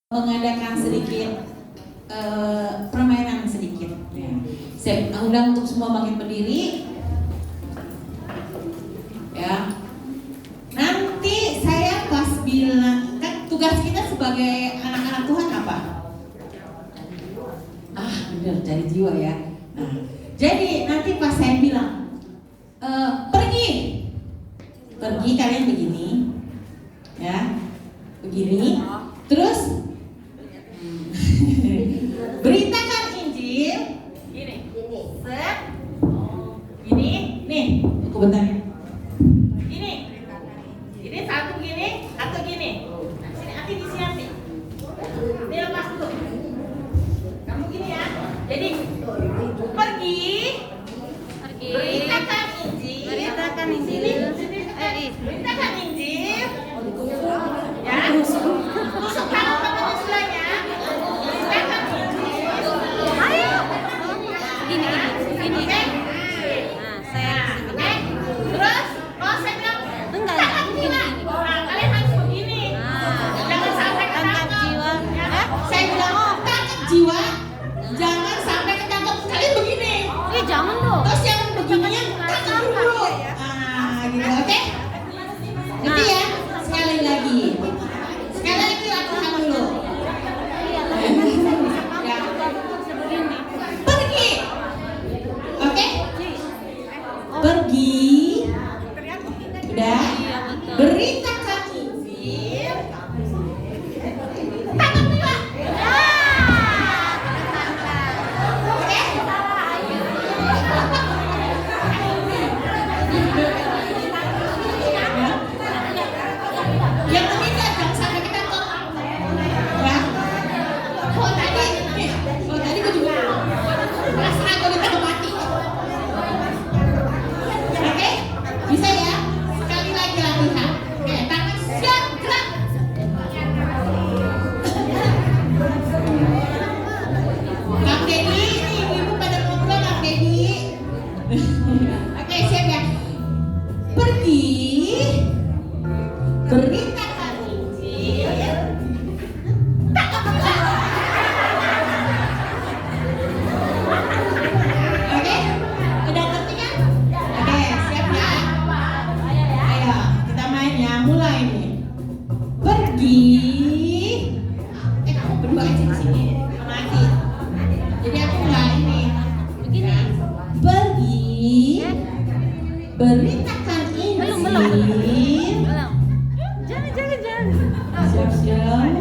mengadakan sedikit permainan sedikit. Saya undang untuk semua bangkit berdiri. Ya. Nanti saya pas bilang, kan tugas kita sebagai anak-anak Tuhan apa? Benar, cari jiwa ya. Nah, jadi nanti pas saya bilang pergi kalian begini, ya, begini, terus beritakan Injil, gini, set, gini, nih, aku bentar ya. Ini satu gini, atau gini. Nah, sini hati di sini hati. Ini lepas dulu. Kamu gini ya. Jadi pergi, beritakan Injil, beritakan Injil, ya. Tusuk tangan pada sebelahnya. Beritakan Injil. Ayo. Gini. Oke. Nah, saya oke. Terus, saya bilang tangkap jiwa. Nah, kalian harus begini. Jangan sampai ketangkep jiwa. Saya bilang tangkap jiwa. Jangan sampai ketangkep. Kalian begini. Jangan dong. Terus yang begininya tangkap dulu. Gitu, oke? Gitu ya. Sekali lagi latihan dulu. Pergi. Oke? Pergi. Udah. Beritakan Injil. Tangkap jiwa. Oke? Yang ketiga jangan sampai ketangkep. Ya. Kalau tadi gue juga rasanya gue ditangkap mati. Oke? Bisa ya? Sekali lagi latihan. Oke, tangan siap, gerak. Kang Dedi, ini ibu pada ngobrol Kang Dedi. Oke, siap ya? Pergi. Beritakan Injil. Tangkap jiwa. Oke? Udah ngerti kan? Oke, siap ya? Ayo, kita main ya. Mulai nih. Pergi. Kamu berdua aja di sini. Sama Adi. Jadi aku nggak ini. Begini. Pergi. Beritakan Injil. Jangan. Siap.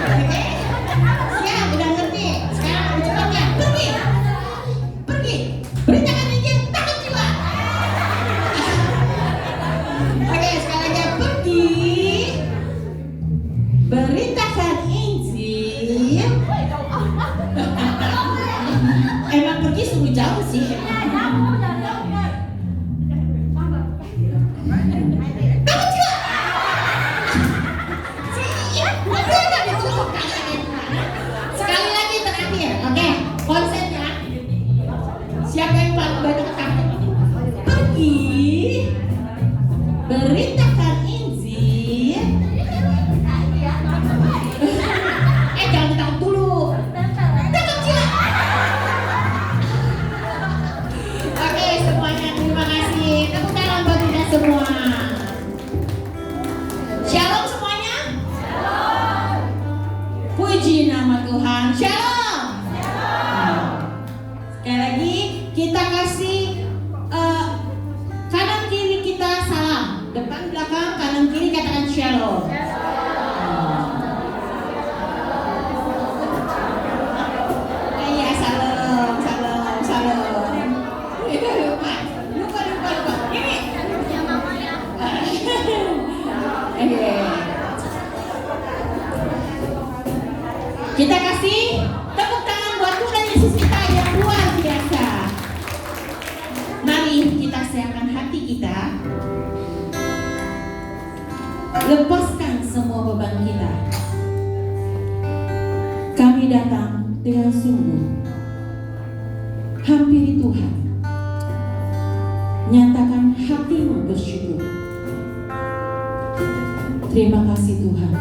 Oke? Siap, udah ngerti. Sekarang aku cepat ya. Pergi. Beritakan Injil, tangkap jiwa. Oke, sekali lagi. Pergi. Beritakan Injil. Emang pergi sungguh jauh sih. Sekali lagi terakhir, oke? Konsen ya. Siapa yang paling banyak ketangkep? Pergi, beritakan Injil. Jangan ditangkap dulu. Tangkap jiwa. Oke, semuanya terima kasih. Tepuk tangan buat kita semua. Shalom semuanya. Puji nama Tuhan. Shalom. Sekali lagi kita kasih kanan kiri kita salam. Depan belakang kanan kiri katakan shalom. Iya, salam. Lupa. Ini. Kita kasih tepuk tangan buat Tuhan Yesus kita yang luar biasa. Mari kita siapkan hati kita. Lepaskan semua beban kita. Kami datang dengan sungguh. Hampiri Tuhan. Nyatakan hatimu bersyukur. Terima kasih Tuhan.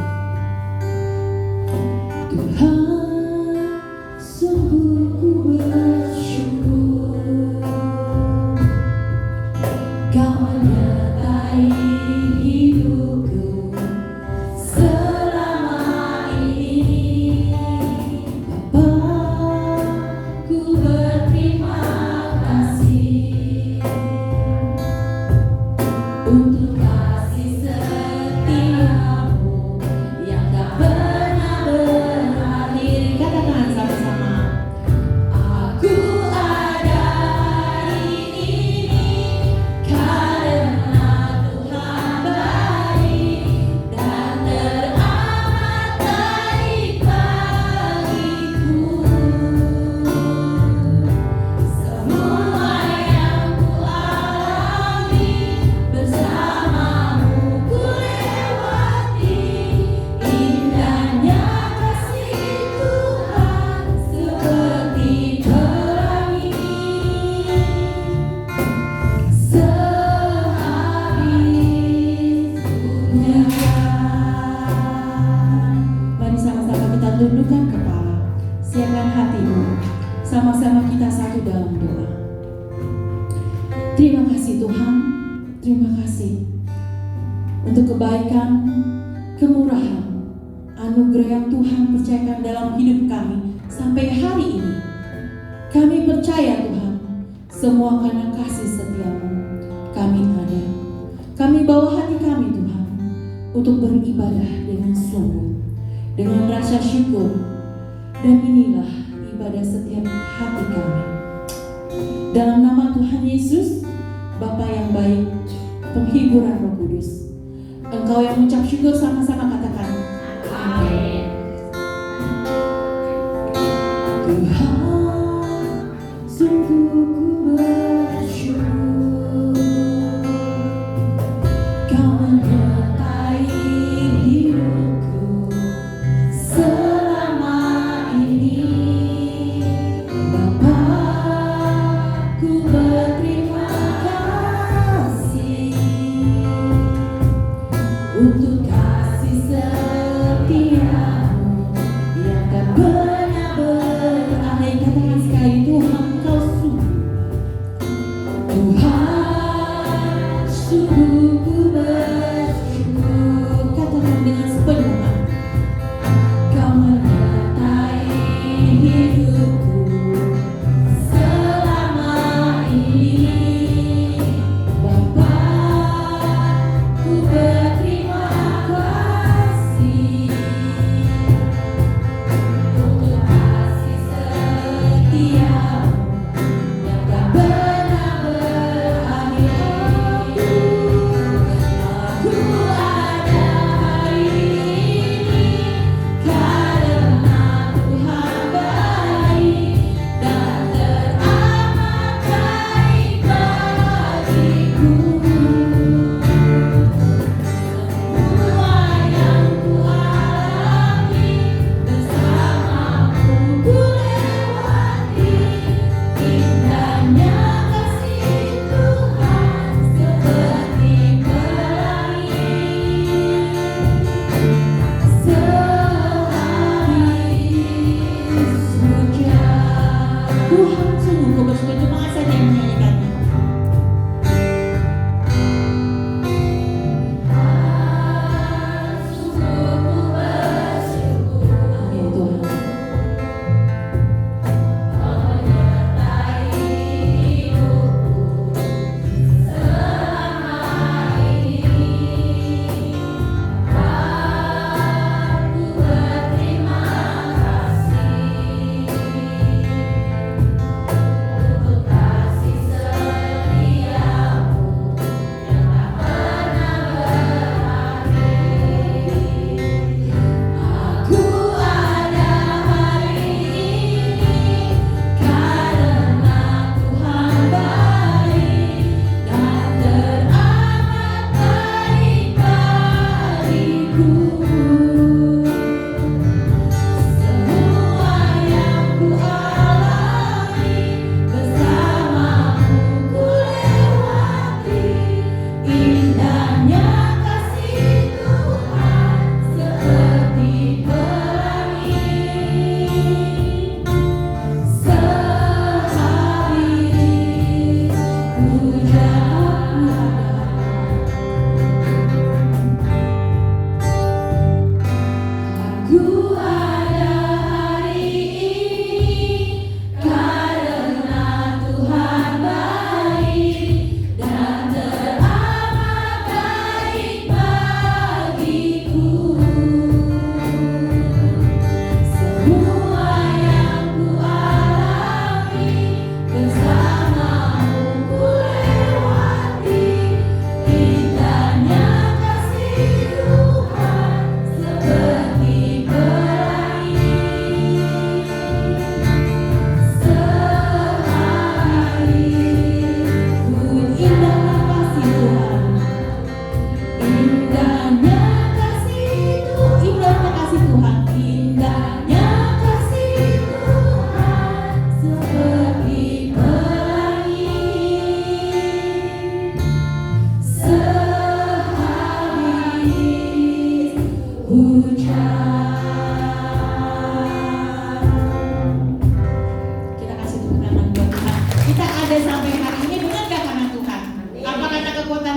Tuhan, sungguh ku bersyukur Kau menyertai hidupku selama ini. Bapa, ku berterima kasih untuk kasih setiamu yang tak pernah berakhir. Katakan sama-sama. Aku ada hari ini karena Tuhan baik dan teramat baik bagiku. Semua yang ku alami bersamamu ku lewati. Indahnya kasih Tuhan seperti pelangi sehabis hujan. Mari sama-sama kita tundukkan kepala, siapkan hatimu, sama-sama kita satu dalam doa. Terima kasih Tuhan, terima kasih untuk kebaikan, kemurahan, anugerah yang Tuhan percayakan dalam hidup kami sampai hari ini. Kami percaya Tuhan, semua karena kasih setiamu kami ada. Kami bawa hati kami Tuhan untuk beribadah dengan sungguh, dengan rasa syukur. Dan inilah ibadah setiap hati kami. Dalam nama Tuhan Yesus, Bapa yang baik, penghiburan Roh Kudus, Engkau yang mengucap syukur sama-sama katakan amin. Tuhan, sungguh ku bersyukur Kau menyertai hidupku selama ini. Bapa, ku berterima kasih untuk kasih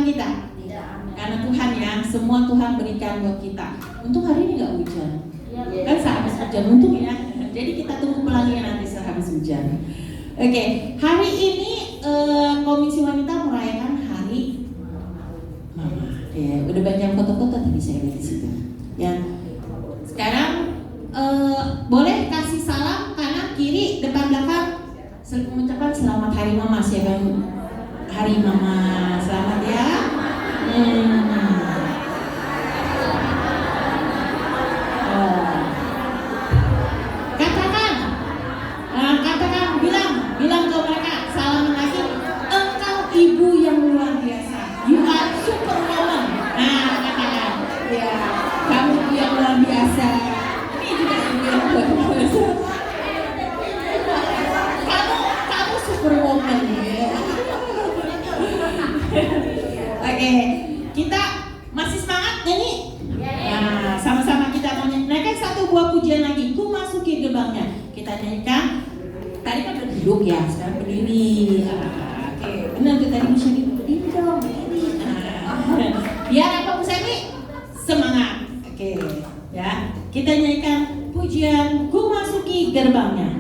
kita? Karena Tuhan ya, semua Tuhan berikan buat kita. Untung hari ini nggak hujan. Kan sehabis hujan, untung ya. Jadi kita tunggu pelanginya nanti sehabis hujan. Oke, hari ini Komisi Wanita merayakan Hari Mama. Ya, udah banyak foto-foto tadi saya lihat di situ. Ya, sekarang boleh kasih salam kanan kiri depan belakang. Mengucapkan selamat Hari Mama. Siapa yang Hari Mama? Selamat ya. Katakan, bilang ke mereka, salam lagi. Engkau ibu yang luar biasa. You are superwoman. Nah, katakan, ya, kamu ibu yang luar biasa. Ini juga ibu yang luar biasa. Kamu superwoman. Ya. Oke, kita masih semangat nyanyi? Nah, sama-sama kita mau nyanyikan satu buah pujian lagi. Ku masuki gerbangnya. Kita nyanyikan. Tadi kan duduk ya, sekarang berdiri. Oke, benar tuh tadi bisa berdiri dong, berdiri. Biar apa Bu Semi? Semangat. Oke, ya. Kita nyanyikan pujian Ku masuki gerbangnya.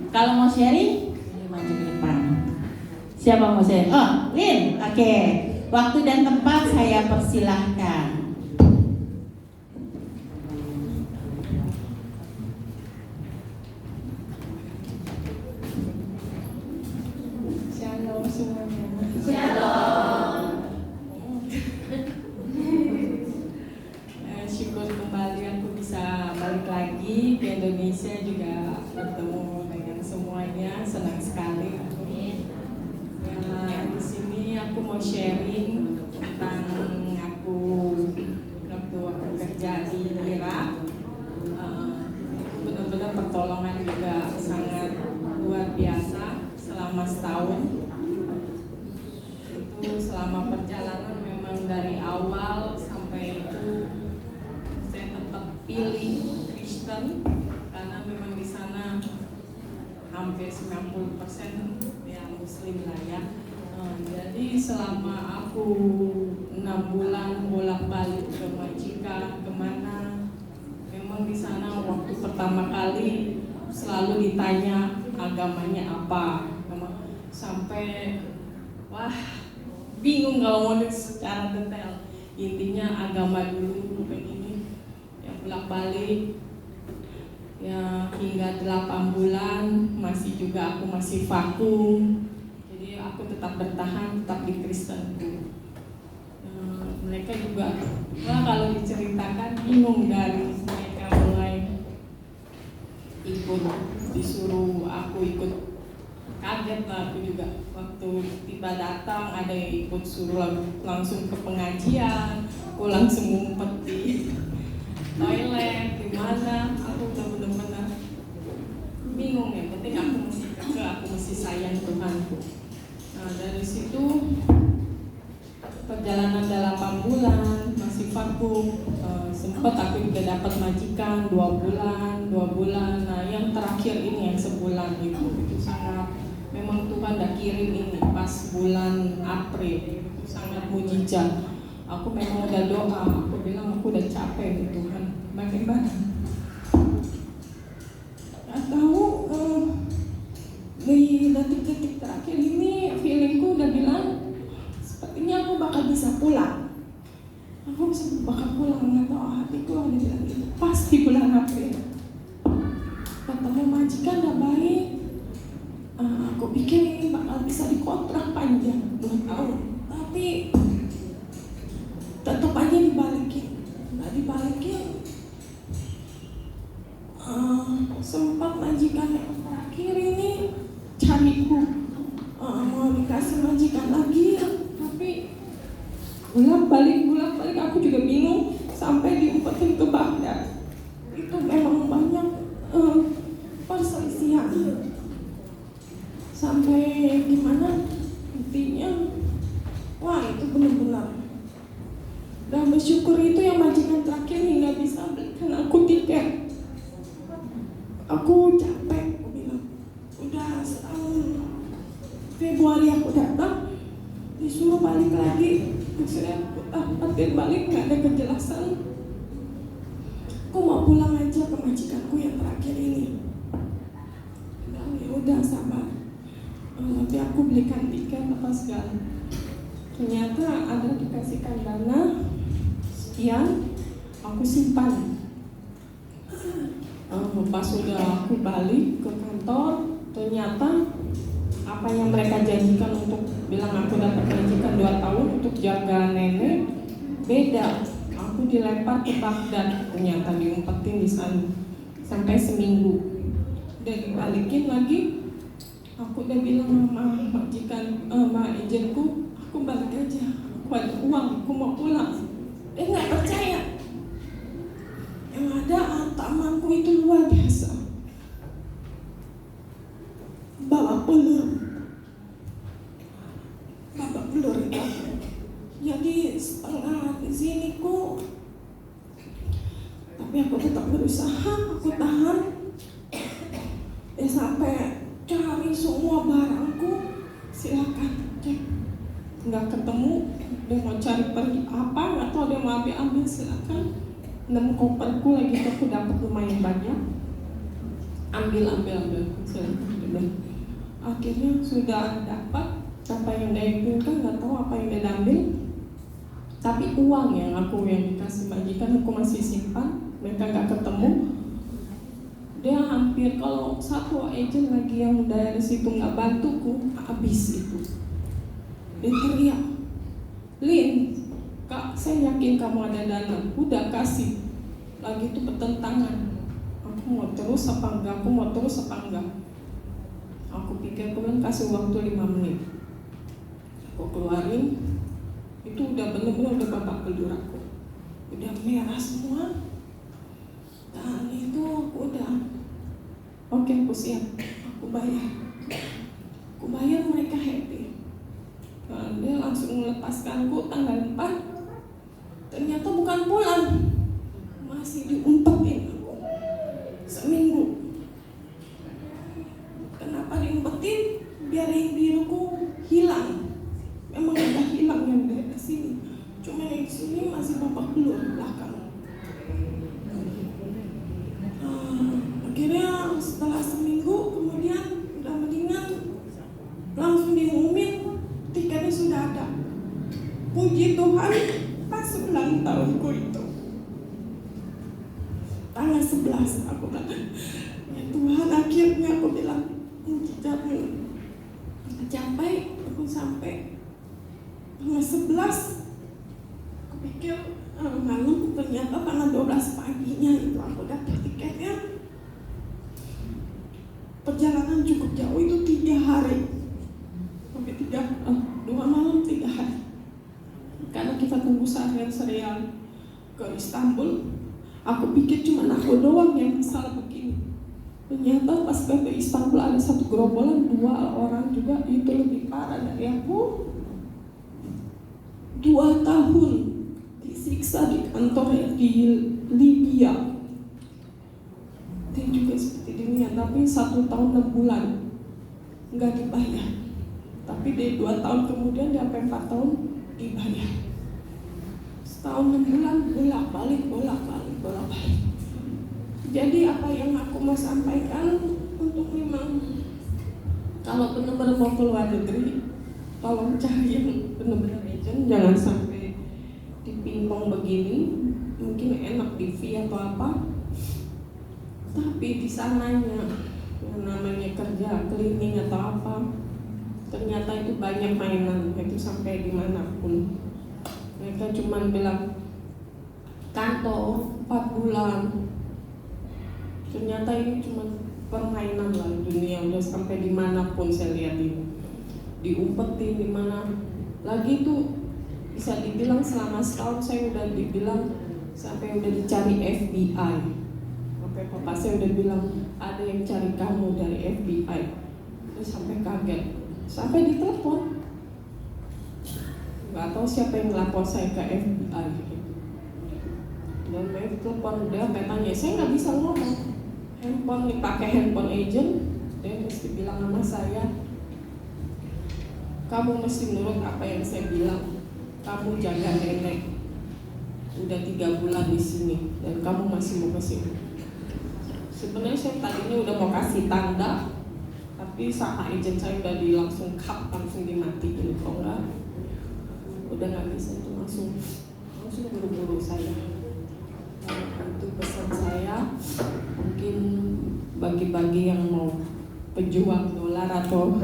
Kalau mau sharing, maju ke depan. Siapa mau sharing? Oh, Lin. Oke. Waktu dan tempat saya persilahkan. Shalom semuanya. Shalom. Syukur kembali aku bisa balik lagi ke Indonesia, juga bertemu dengan semuanya, senang sekali. Ya, di sini aku mau sharing tentang aku waktu kerja di Irak. Benar-benar pertolongan juga sangat luar biasa selama setahun. Itu selama perjalanan memang dari awal sampai itu saya tetap pilih Kristen karena memang di sana hampir 90% yang Muslim lah ya. Jadi selama aku 6 bulan bolak-balik ke majikan kemana, memang di sana waktu pertama kali selalu ditanya agamanya apa, sampai wah bingung kalau mau secara detail. Intinya agama dulu begini, yang bolak-balik ya hingga 8 bulan aku masih vakum. Jadi aku tetap bertahan, tetap di Kristenku. Mereka juga, kalau diceritakan bingung dari mereka mulai ikut, disuruh aku ikut, kaget lah aku juga waktu tiba datang ada yang ikut suruh langsung ke pengajian, aku langsung ngumpet di toilet di mana, aku udah benar-benar bingung. Yang penting aku mesti keke, aku mesti sayang Tuhanku. Nah dari situ perjalanan 8 bulan masih vakum, sempat aku juga dapat majikan 2 bulan. Nah yang terakhir ini yang sebulan itu sangat, memang Tuhan dah kirim ini pas bulan April, itu sangat mujizat. Aku memang udah doa, aku bilang aku udah capek nih Tuhan, bagaimana? Gak tahu di detik-detik terakhir ini feelingku udah bilang sepertinya aku bakal bisa pulang. Aku bakal pulang, nggak tahu hatiku ada bilang gitu. Pasti bulan April ketemu majikan udah baik. Aku pikir ini bakal bisa dikontrak panjang 2 tahun, tapi tetap aja dibalikin. Nggak dibalikin. Sempat majikan yang terakhir ini cariku, mau dikasih majikan lagi, tapi bolak-balik aku juga bingung sampai diumpetin ke Baghdad. Itu memang banyak perselisihan sampai gimana intinya, wah itu benar-benar. Dan bersyukur itu yang majikan terakhir hingga bisa belikan aku tiket. Aku capek, aku bilang udah setahun. Februari aku datang, disuruh balik lagi, sudah dapatin balik, nggak ada kejelasan. Aku mau pulang aja ke majikanku yang terakhir ini. Dan ya udah sabar, nanti aku belikan tiket apa segala. Ternyata ada dikasihkan dana sekian, aku simpan. Pas sudah aku balik ke kantor, ternyata apa yang mereka janjikan untuk bilang aku dapat janjikan 2 tahun untuk jaga nenek, beda. Aku dilempar ke Baghdad, ternyata diumpetin di sana sampai seminggu. Udah dibalikin lagi, aku udah bilang sama majikan, sama agenku, aku balik aja, aku ada uang, aku mau pulang. Dia nggak percaya. Yang ada hantamanku itu luar biasa, babak belur itu. Jadi setengah di sini ku, tapi aku tetap berusaha, aku tahan. Sampai cari semua barangku, silakan cek, nggak ketemu. Dia mau cari pergi apa, nggak tahu, dia mau ambil silakan. 6 koperku lagi, aku dapat lumayan banyak. Ambil. Akhirnya sudah dapat apa yang dia inginkan, nggak tahu apa yang dia ambil. Tapi uang yang dikasih majikan aku masih simpan. Mereka nggak ketemu. Dia hampir, kalau satu agent lagi yang dari situ nggak bantuku, habis itu. Dia teriak, "Lin, Kak, saya yakin kamu ada dana, udah kasih." Lagi itu bertentangan, aku mau terus apa enggak. Aku pikir aku kan kasih waktu 5 menit. Aku keluarin, itu udah bener-bener udah babak belur aku, udah merah semua. Dan itu aku udah, oke, aku siap, aku bayar, mereka happy. Nah, dia langsung melepaskanku tanggal 4. Ternyata bukan pulang, masih diumpetin aku seminggu. Kenapa diumpetin? Biar yang biruku hilang. sini masih babak belur belakang. Akhirnya setelah seminggu kemudian udah mendingan, langsung diumumin tiketnya sudah ada. Puji Tuhan, pas ulang tahunku itu tanggal 11 aku bilang, ya Tuhan, akhirnya aku bilang mujizatmu tercapai. Aku sampai tanggal 11, aku pikir malam, ternyata tanggal 12 paginya itu aku dapat tiketnya. Perjalanan cukup jauh, itu 3 hari sampai 2 malam 3 hari, karena kita tunggu seharian ke Istanbul. Aku pikir cuma aku doang yang salah begini. Ternyata pas ke Istanbul ada satu gerombolan 2 orang juga, itu lebih parah dari aku. 2 tahun disiksa di kantor di Libya. Dia juga seperti demikian, tapi 1 tahun 6 bulan nggak dibayar. Tapi dia 2 tahun kemudian, dia sampai 4 tahun dibayar. Setahun 6 bulan bolak-balik. Jadi apa yang aku mau sampaikan, untuk memang kalau benar-benar mau keluar negeri, tolong cari yang benar-benar agent, jangan sampai dipingpong begini. Mungkin enak di fee atau apa, tapi di sananya yang namanya kerja cleaning atau apa, ternyata itu banyak mainan. Itu sampai dimanapun mereka cuma bilang kantor 4 bulan, ternyata ini cuma permainan lah dunia. Udah sampai dimanapun saya lihat ini diumpetin di mana lagi tuh, bisa dibilang selama setahun saya udah dibilang sampai udah dicari FBI. Sampai papa saya udah bilang ada yang cari kamu dari FBI. Terus sampai kaget, sampai ditelepon. Nggak tahu siapa yang lapor saya ke FBI gitu. Dan mereka telepon, dia sampai tanya, saya nggak bisa ngomong. Handphone dipakai handphone agent, dia mesti bilang sama saya, kamu mesti nurut apa yang saya bilang. Kamu jaga nenek, udah 3 bulan di sini dan kamu masih mau kesini. Sebenarnya saya tadinya udah mau kasih tanda, tapi sama agent saya udah langsung cut, langsung dimatiin. Kok enggak, udah nggak bisa, itu langsung buru-buru saya. Itu pesan saya, mungkin bagi-bagi yang mau pejuang dolar atau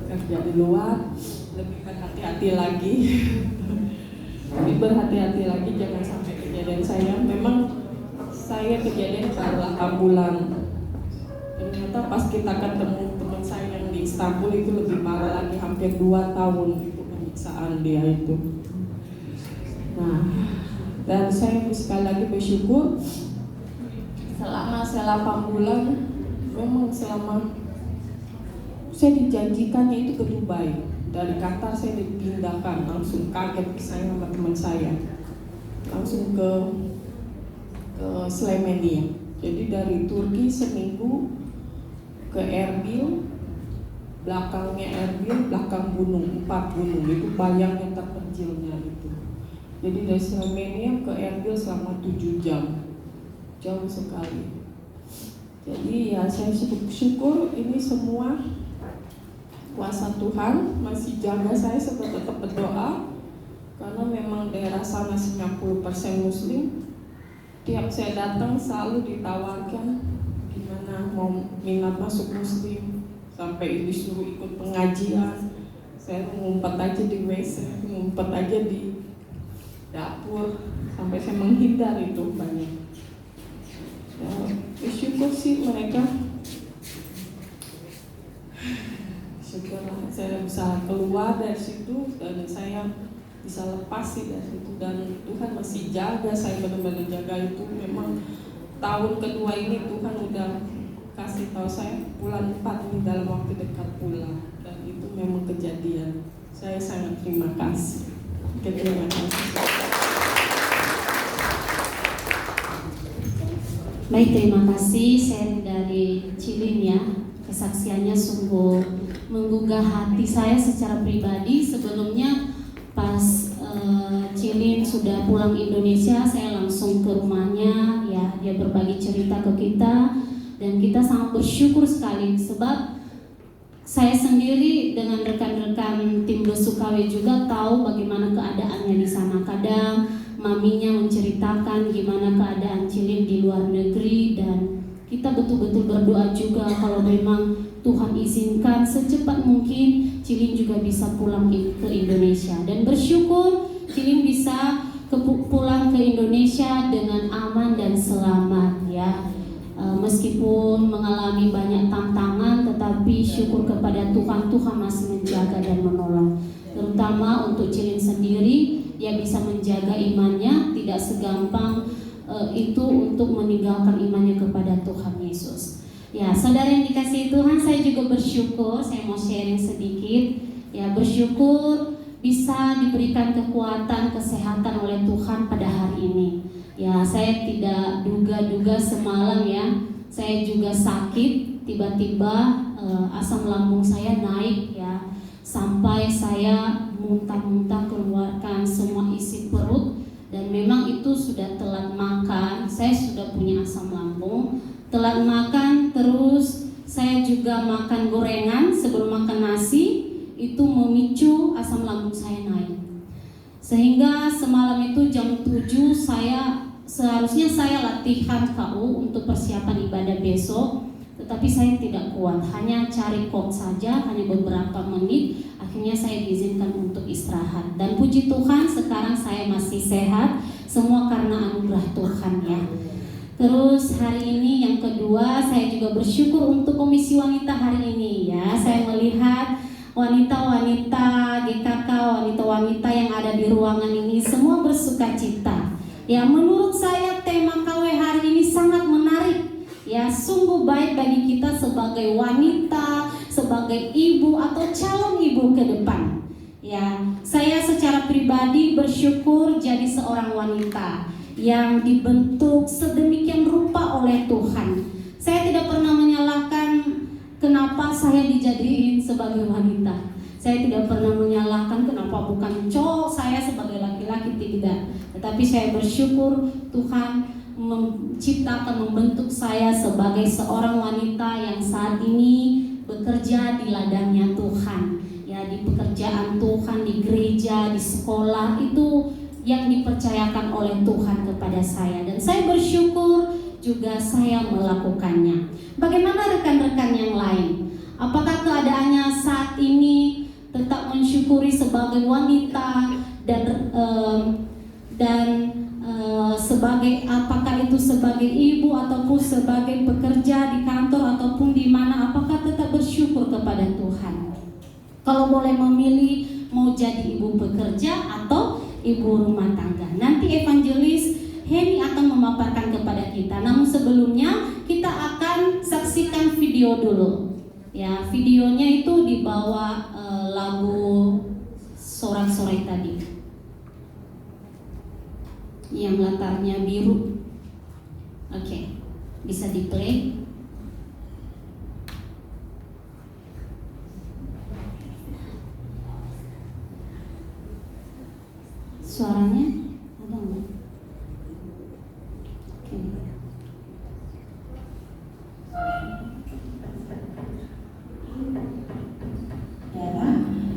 kerja di luar, lebih berhati-hati lagi. Lebih berhati-hati lagi, jangan sampai kejadian saya. Memang saya kejadian baru 8 bulan. Ternyata pas kita ketemu teman saya yang di Istanbul itu lebih parah lagi, hampir 2 tahun itu penyiksaan dia itu. Nah, dan saya sekali lagi bersyukur selama saya 8 bulan, memang selama saya dijanjikannya itu ke Dubai. Dari Qatar saya dipindahkan, langsung kaget saya sama teman saya, langsung ke Slemenia. Jadi dari Turki seminggu ke Erbil, belakangnya Erbil, belakang gunung, 4 gunung, itu bayang yang terpencilnya itu. Jadi dari Slemenia ke Erbil selama 7 jam, jauh sekali. Jadi ya saya syukur ini semua kuasa Tuhan masih jaga saya, tetap berdoa karena memang daerah sana 90% Muslim. Tiap saya datang selalu ditawarkan gimana mau minat masuk Muslim, sampai disuruh ikut pengajian. Saya ngumpet aja di WC, ngumpet aja di dapur, sampai saya menghindar itu banyak. Ya, syukur sih mereka. Syukurlah saya bisa keluar dari situ dan saya bisa lepas sih dari situ, dan Tuhan masih jaga saya, benar-benar jaga itu. Memang tahun kedua ini Tuhan udah kasih tahu saya bulan 4 ini dalam waktu dekat pulang, dan itu memang kejadian. Saya sangat terima kasih. Terima kasih. Baik, terima kasih sharing dari Cilin ya. Kesaksiannya sungguh menggugah hati saya secara pribadi. Sebelumnya pas Cilin sudah pulang pulang Indonesia, saya langsung ke rumahnya, ya dia berbagi cerita ke kita, dan kita sangat bersyukur sekali sebab saya sendiri dengan rekan-rekan tim Besukawe juga tahu bagaimana keadaannya di sana. Kadang maminya menceritakan gimana keadaan Cilin di luar negeri, dan kita betul-betul berdoa juga kalau memang Tuhan izinkan secepat mungkin Cilin juga bisa pulang ke Indonesia, dan bersyukur Cilin bisa pulang ke Indonesia dengan aman dan selamat ya. Meskipun mengalami banyak tantangan, tetapi syukur kepada Tuhan, Tuhan masih menjaga dan menolong. Terutama untuk Cilin sendiri, dia bisa menjaga imannya, tidak segampang itu untuk meninggalkan imannya kepada Tuhan Yesus. Ya, saudara yang dikasihi Tuhan, saya juga bersyukur, saya mau sharing sedikit. Ya, bersyukur bisa diberikan kekuatan, kesehatan oleh Tuhan pada hari ini. Ya, saya tidak duga-duga semalam ya, saya juga sakit, tiba-tiba asam lambung saya naik ya, sampai saya muntah-muntah keluarkan semua isi perut, dan memang itu sudah telat makan. Saya sudah punya asam lambung, telat makan, terus saya juga makan gorengan sebelum makan nasi, itu memicu asam lambung saya naik. Sehingga semalam itu jam 7 seharusnya saya latihan KU untuk persiapan ibadah besok, tetapi saya tidak kuat, hanya cari kok saja, hanya beberapa menit. Akhirnya saya diizinkan untuk istirahat, dan puji Tuhan sekarang saya masih sehat, semua karena anugerah Tuhan ya. Terus hari ini yang kedua, saya juga bersyukur untuk komisi wanita hari ini ya. Saya melihat wanita-wanita GKK, wanita-wanita yang ada di ruangan ini semua bersuka cita. Ya, menurut saya tema KW hari ini sangat menarik. Ya, sungguh baik bagi kita sebagai wanita, sebagai ibu atau calon ibu ke depan. Ya, saya secara pribadi bersyukur jadi seorang wanita yang dibentuk sedemikian rupa oleh Tuhan. Saya tidak pernah menyalahkan kenapa saya dijadiin sebagai wanita. Saya tidak pernah menyalahkan kenapa bukan cowok saya sebagai laki-laki, tidak. Tetapi saya bersyukur Tuhan menciptakan, membentuk saya sebagai seorang wanita yang saat ini bekerja di ladangnya Tuhan. Ya, di pekerjaan Tuhan, di gereja, di sekolah, itu yang dipercayakan oleh Tuhan kepada saya. Dan saya bersyukur juga saya melakukannya. Bagaimana rekan-rekan yang lain? Apakah keadaannya saat ini tetap mensyukuri sebagai wanita dan sebagai, apakah itu sebagai ibu ataupun sebagai pekerja di kantor ataupun di mana, apakah tetap bersyukur kepada Tuhan? Kalau boleh memilih mau jadi ibu pekerja atau ibu rumah tangga, nanti evangelis Heni akan memaparkan kepada kita. Namun sebelumnya kita akan saksikan video dulu. Ya, videonya itu dibawa lagu Sorak-Sorai tadi, yang latarnya biru. Oke, bisa di play. Suaranya ada nggak? Oke.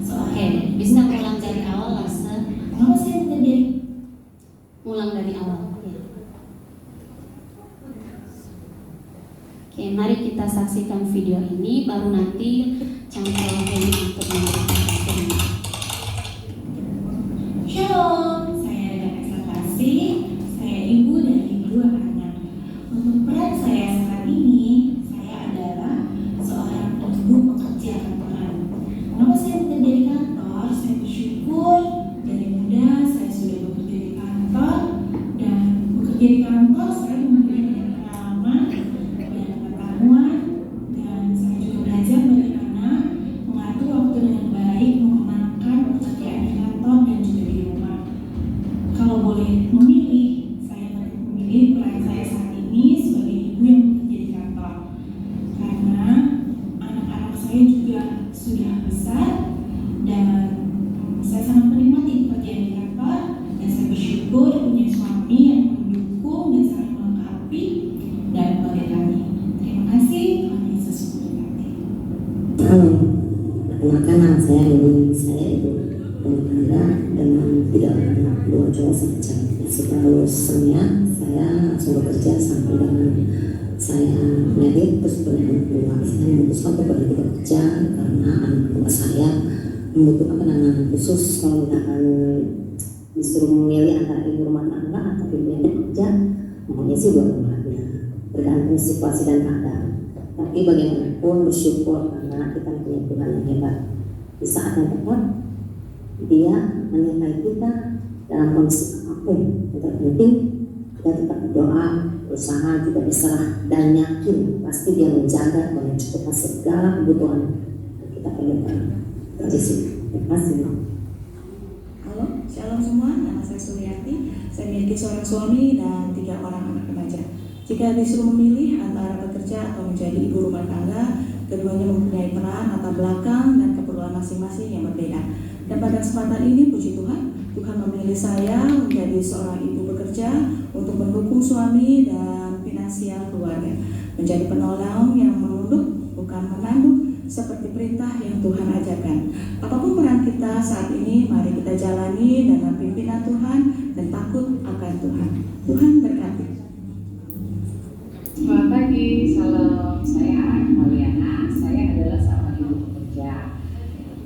Oke, bisa ulang dari awal, Lase? Kenapa saya tadi? Ulang dari awal. Ya. Oke, mari kita saksikan video ini, baru nanti Cangkol Heni untuk memberikan. Shalom, saya Danesa Kasih, saya ibu dari 2 anak. Untuk peran saya saat ini, saya adalah seorang ibu pekerja kantoran. Kenapa saya bekerja di kantor? Saya bersyukur dari muda saya sudah bekerja di kantor, dan bekerja di kantor saya memberikan pengalaman dan pengetahuan, dan saya juga belajar bagaimana mengatur waktu dengan baik, memenangkan pekerjaan di kantor dan juga di rumah. Kalau boleh memilih, saya memilih peran saya saat ini sebagai ibu yang bekerja di kantor, karena anak-anak saya juga sudah besar dan saya sangat menikmati pekerjaan di kantor, dan saya bersyukur punya suami yang mendukung dan sangat melengkapi dan keluarga kami. Terima kasih, Tuhan Yesus memberkati. Halo, perkenalkan nama saya Lili. Saya ibu rumah tangga dengan 3 anak, 2 cowok 1 cewek. Setelah lulusnya, saya langsung bekerja sampai dengan saya merit terus punya anak 2. Saya memutuskan untuk berhenti bekerja karena anak 2 saya membutuhkan penanganan khusus. Kalau misalkan disuruh memilih antara ibu rumah tangga atau ibu yang bekerja, maunya sih dua-duanya, bergantung situasi dan keadaan. Tapi bagaimanapun bersyukur karena kita punya Tuhan yang hebat. Di saat yang tepat, Dia menyertai kita dalam kondisi apapun. Yang terpenting, kita tetap berdoa, berusaha, kita berserah dan yakin pasti Dia menjaga dan mencukupkan segala kebutuhan yang kita perlukan. Terima kasih. Halo, shalom semua. Nama saya Suryati. Saya memiliki seorang suami dan 3 orang anak remaja. Jika disuruh memilih antara bekerja atau menjadi ibu rumah tangga, keduanya mempunyai peran, latar belakang, dan keperluan masing-masing yang berbeda. Dan pada kesempatan ini, puji Tuhan, Tuhan memilih saya menjadi seorang ibu bekerja untuk mendukung suami dan finansial keluarga, menjadi penolong yang menunduk, bukan menanduk, seperti perintah yang Tuhan ajarkan. Apapun peran kita saat ini, mari kita jalani dengan pimpinan Tuhan dan takut akan Tuhan. Tuhan berkati. Selamat pagi, salam. Saya Maliana. Saya adalah seorang ibu pekerja.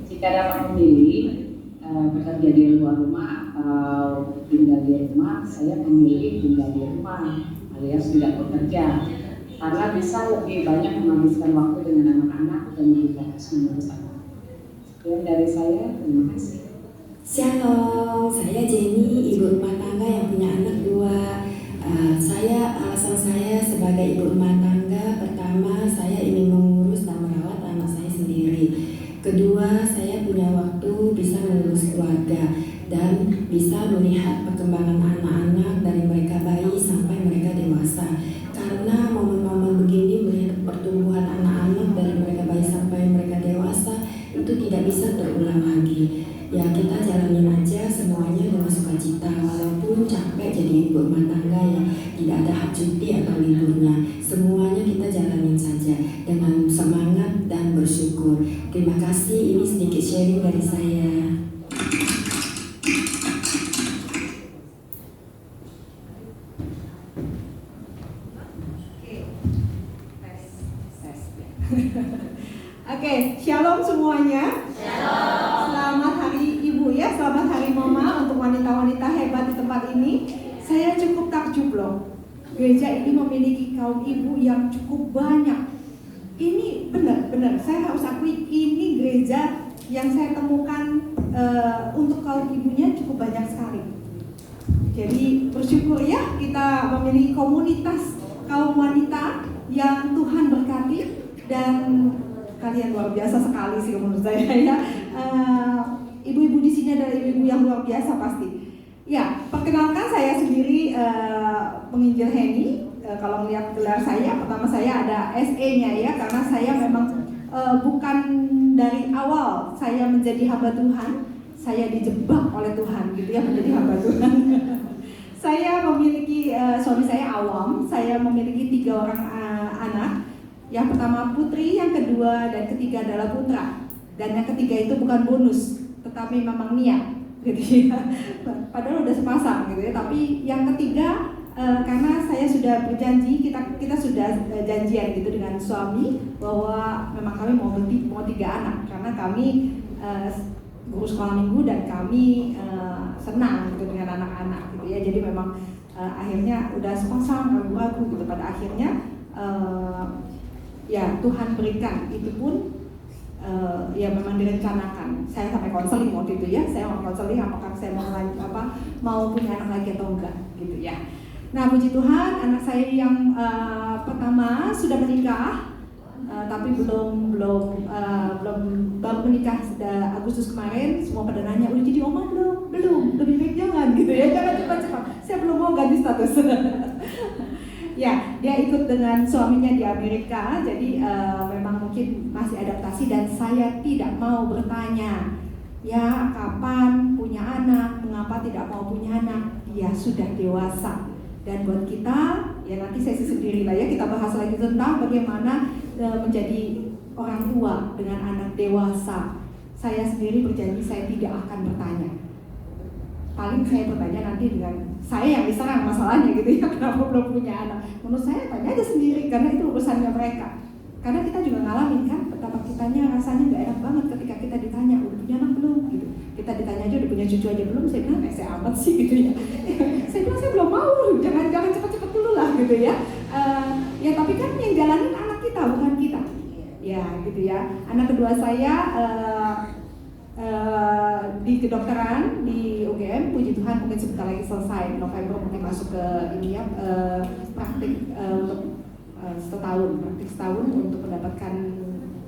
Jika dapat memilih bekerja di luar rumah atau tinggal di rumah, saya memilih tinggal di rumah alias tidak bekerja karena bisa lebih banyak menghabiskan waktu dengan anak-anak dan lebih fokus mengurus anak. Sekian dari saya, terima kasih. Shalom, saya Jenny, ibu rumah tangga yang punya anak 2. Alasan saya sebagai ibu rumah tangga, pertama saya ingin mengurus dan merawat anak saya sendiri. Kedua, saya punya waktu bisa mengurus keluarga dan bisa melihat perkembangan anak-anak dari mereka bayi sampai mereka dewasa. Karena momen-momen begini melihat pertumbuhan anak-anak dari mereka bayi sampai mereka dewasa itu tidak bisa terulang lagi. Ya kita jalanin aja semuanya dengan sukacita, walaupun capek jadi ibu rumah tangga ya, tidak ada hak cuti atau liburnya. Semuanya kita jalanin saja dengan semangat dan bersyukur. Terima kasih, ini sedikit sharing dari saya. Oke, shalom semuanya. Shalom. Selamat hari Ibu ya, selamat hari Mama untuk wanita-wanita hebat di tempat ini. Saya cukup takjub loh. Gereja ini memiliki kaum ibu yang cukup banyak. Ini benar-benar saya harus akui ini gereja yang saya temukan untuk kaum ibunya cukup banyak sekali. Jadi bersyukur ya kita memiliki komunitas kaum wanita yang Tuhan berkati dan kalian luar biasa sekali sih menurut saya ya. Ibu-ibu di sini adalah ibu-ibu yang luar biasa pasti. Ya, perkenalkan saya sendiri penginjil Henny. Kalau melihat gelar saya, pertama saya ada SE-nya ya, karena saya memang bukan dari awal saya menjadi hamba Tuhan, saya dijebak oleh Tuhan gitu ya menjadi hamba Tuhan. Saya memiliki suami saya awam, saya memiliki 3 orang anak. Yang pertama putri, yang kedua dan ketiga adalah putra. Dan yang ketiga itu bukan bonus, tetapi memang niat. Jadi padahal udah sepasang gitu ya. Tapi yang ketiga karena saya sudah berjanji, kita sudah janjian gitu dengan suami bahwa memang kami mau 3 anak karena kami guru sekolah minggu dan kami senang gitu dengan anak-anak gitu ya. Jadi memang akhirnya udah sepasang ragu-ragu gitu, pada akhirnya ya Tuhan berikan, itu pun ya memang direncanakan. Saya sampai konseling waktu itu ya, saya mau konseling apakah saya mau punya anak lagi atau enggak gitu ya. Nah puji Tuhan, anak saya yang pertama sudah menikah, tapi belum baru menikah sudah Agustus kemarin. Semua pada nanya, udah jadi oma belum, lebih baik jangan gitu ya, jangan cepat-cepat, saya belum mau ganti status. Ya, dia ikut dengan suaminya di Amerika, jadi memang mungkin masih adaptasi dan saya tidak mau bertanya, ya kapan punya anak, mengapa tidak mau punya anak. ya sudah dewasa. Dan buat kita, ya nanti sesi sendiri lah ya, kita bahas lagi tentang bagaimana menjadi orang tua dengan anak dewasa. Saya sendiri berjanji saya tidak akan bertanya. Paling saya bertanya nanti dengan saya yang diserang masalahnya gitu ya, kenapa belum punya anak. Menurut saya tanya aja sendiri, karena itu urusannya mereka. Karena kita juga ngalamin kan, betapa kitanya rasanya gak enak banget ketika kita ditanya, udah punya anak belum gitu. Kita ditanya aja udah punya cucu aja belum, saya bilang saya amat sih gitu ya. Saya bilang saya belum mau, jangan cepet-cepet dulu lah gitu ya. Ya tapi kan yang jalanin anak kita, bukan kita. Ya gitu ya. Anak kedua saya di kedokteran di UGM, puji Tuhan mungkin sebentar lagi selesai, November mungkin masuk ke ini ya, praktik untuk praktik setahun untuk mendapatkan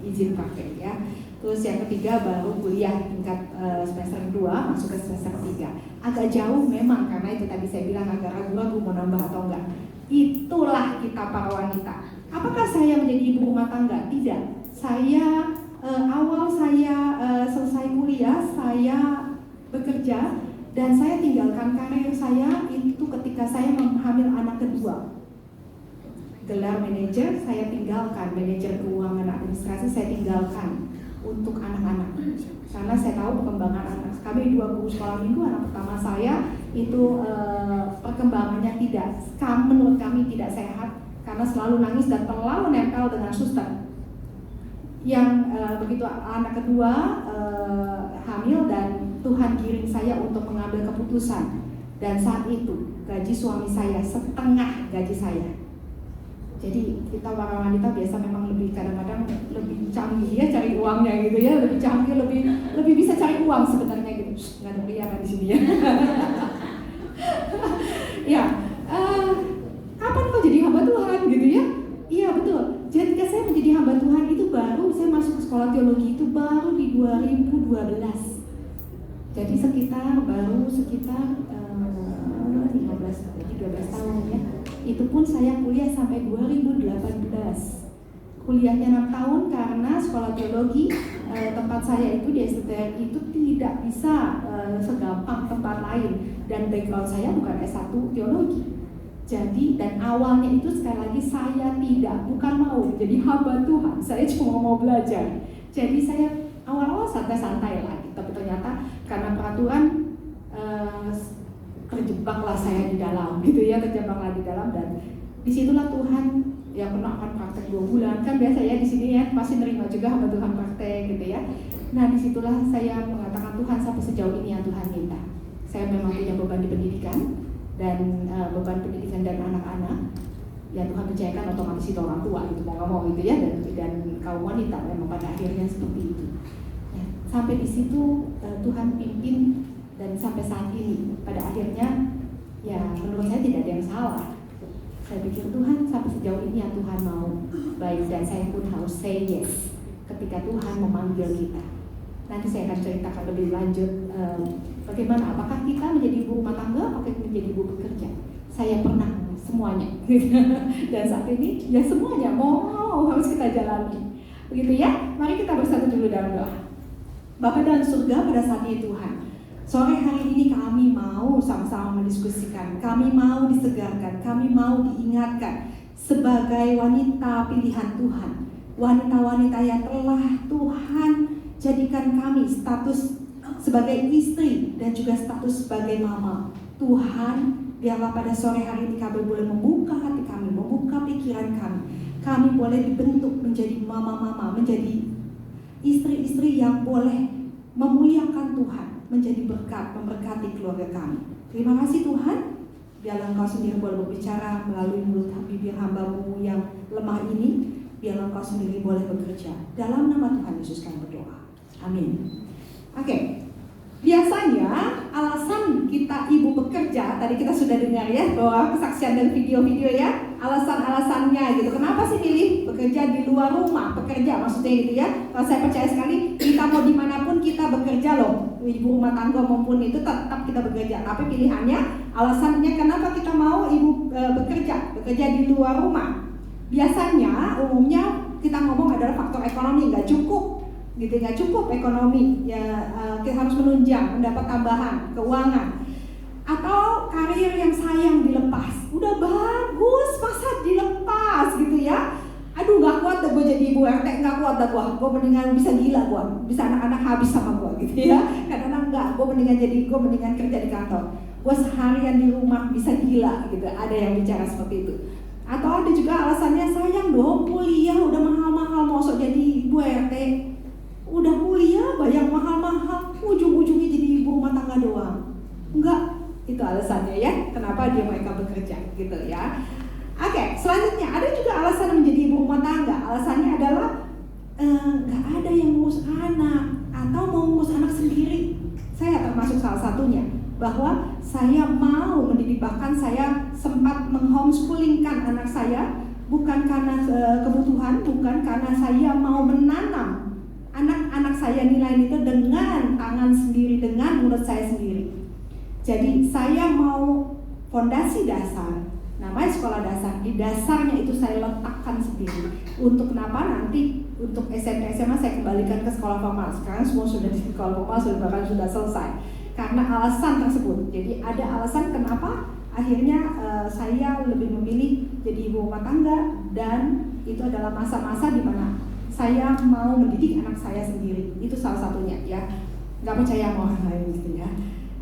izin praktik ya. Terus yang ketiga baru kuliah tingkat semester 2 masuk ke semester 3. Agak jauh memang, karena itu tadi saya bilang agak ragu-ragu mau nambah atau enggak. Itulah kita para wanita. Apakah saya menjadi ibu rumah tangga? Tidak. Saya awal saya selesai kuliah, saya bekerja dan saya tinggalkan karir saya itu ketika saya hamil anak kedua. Gelar manajer saya tinggalkan, manajer keuangan administrasi saya tinggalkan untuk anak-anak. Karena saya tahu perkembangan anak kami 2 guru sekolah minggu, anak pertama saya itu perkembangannya menurut kami tidak sehat karena selalu nangis dan terlalu nempel dengan suster. Yang begitu anak kedua hamil dan Tuhan giring saya untuk mengambil keputusan, dan saat itu gaji suami saya setengah gaji saya. Jadi kita para wanita biasa memang kadang-kadang lebih canggih ya cari uangnya gitu ya, lebih canggih, lebih bisa cari uang sebenarnya gitu. Nggak ada pria kan di sini ya. Ya, kapan kau jadi hamba Tuhan gitu ya? Iya betul. Jadi ketika saya menjadi hamba Tuhan itu baru saya masuk ke sekolah teologi itu baru di 2012. Jadi baru sekitar 12 tahun ya. Itu pun saya kuliah sampai 2018. Kuliahnya 6 tahun karena sekolah teologi tempat saya itu di STTR itu tidak bisa segampang tempat lain, dan background saya bukan S1 teologi. Jadi dan awalnya itu sekali lagi saya bukan mau jadi hamba Tuhan, saya cuma mau belajar. Jadi saya awal-awal santai-santai lah, tapi ternyata karena peraturan terjebaklah saya di dalam gitu ya, terjebaklah di dalam, dan disitulah Tuhan ya akan praktek 2 bulan kan biasa ya di sini ya, pasti nerima juga hamba Tuhan praktek gitu ya. Nah disitulah saya mengatakan Tuhan sampai sejauh ini yang Tuhan minta. Saya memang punya beban di pendidikan dan beban pendidikan dan anak-anak ya Tuhan percayakan otomatis itu orang tua gitu mau nggak mau gitu ya, dan kaum wanita memang pada akhirnya seperti itu. Ya, sampai di situ Tuhan pimpin. Dan sampai saat ini, pada akhirnya ya menurut saya tidak ada yang salah. Saya pikir Tuhan sampai sejauh ini yang Tuhan mau baik, dan saya pun harus say yes ketika Tuhan memanggil kita. Nanti saya akan ceritakan lebih lanjut bagaimana, apakah kita menjadi ibu rumah tangga atau menjadi ibu bekerja. Saya pernah semuanya dan saat ini ya semuanya mau harus kita jalani. Begitu ya, mari kita bersatu dulu dalam doa. Bapa dalam surga, pada saatnya Tuhan, sore hari ini kami mau sama-sama mendiskusikan, kami mau disegarkan, kami mau diingatkan sebagai wanita pilihan Tuhan, wanita-wanita yang telah Tuhan jadikan kami status sebagai istri dan juga status sebagai mama. Tuhan, biarlah pada sore hari ini kami boleh membuka hati kami, membuka pikiran kami boleh dibentuk menjadi mama-mama, menjadi istri-istri yang boleh memuliakan Tuhan, menjadi berkat, memberkati keluarga kami. Terima kasih Tuhan, biarlah Engkau sendiri boleh berbicara melalui mulut bibir hamba-Mu yang lemah ini, biarlah Engkau sendiri boleh bekerja. Dalam nama Tuhan Yesus kami berdoa. Amin. Oke. Biasanya alasan kita ibu bekerja, tadi kita sudah dengar ya bahwa kesaksian dan video-video ya, alasan-alasannya gitu. Kenapa sih pilih bekerja di luar rumah, bekerja maksudnya gitu ya. Kalau saya percaya sekali, kita mau dimanapun kita bekerja loh, ibu rumah tangga maupun itu tetap kita bekerja. Tapi pilihannya, alasannya kenapa kita mau ibu bekerja di luar rumah. Biasanya, umumnya kita ngomong adalah faktor ekonomi, nggak cukup. Gitu, nggak cukup ekonomi ya, kita harus menunjang, mendapat tambahan keuangan, atau karir yang sayang dilepas. Udah bagus, masa dilepas gitu ya. Aduh gak kuat dah gue jadi ibu RT, gak kuat dah gue mendingan bisa gila gue, bisa anak-anak habis sama gue gitu ya. Kadang-kadang enggak, gue mendingan kerja di kantor. Gue seharian di rumah bisa gila gitu, ada yang bicara seperti itu. Atau ada juga alasannya, sayang dong kuliah udah mahal-mahal, mau jadi ibu RT. Udah kuliah bayar mahal-mahal, ujung-ujungnya jadi ibu rumah tangga doang. Enggak, itu alasannya ya, kenapa mereka bekerja gitu ya. Oke, selanjutnya ada juga alasan menjadi ibu rumah tangga. Alasannya adalah nggak ada yang ngurus anak atau mau ngurus anak sendiri. Saya termasuk salah satunya, bahwa saya mau mendidik, bahkan saya sempat menghomeschoolingkan anak saya bukan karena kebutuhan, bukan karena saya mau menanam anak-anak saya nilai itu dengan tangan sendiri, dengan mulut saya sendiri. Jadi saya mau fondasi dasar, namanya sekolah dasar, di dasarnya itu saya letakkan sendiri. Untuk kenapa nanti untuk SMP SMA saya kembalikan ke sekolah formal. Sekarang semua sudah di sekolah formal, bahkan sudah selesai karena alasan tersebut. Jadi ada alasan kenapa akhirnya saya lebih memilih jadi ibu rumah tangga, dan itu adalah masa-masa di mana saya mau mendidik anak saya sendiri. Itu salah satunya ya. Nggak percaya sama orang lain gitu ya.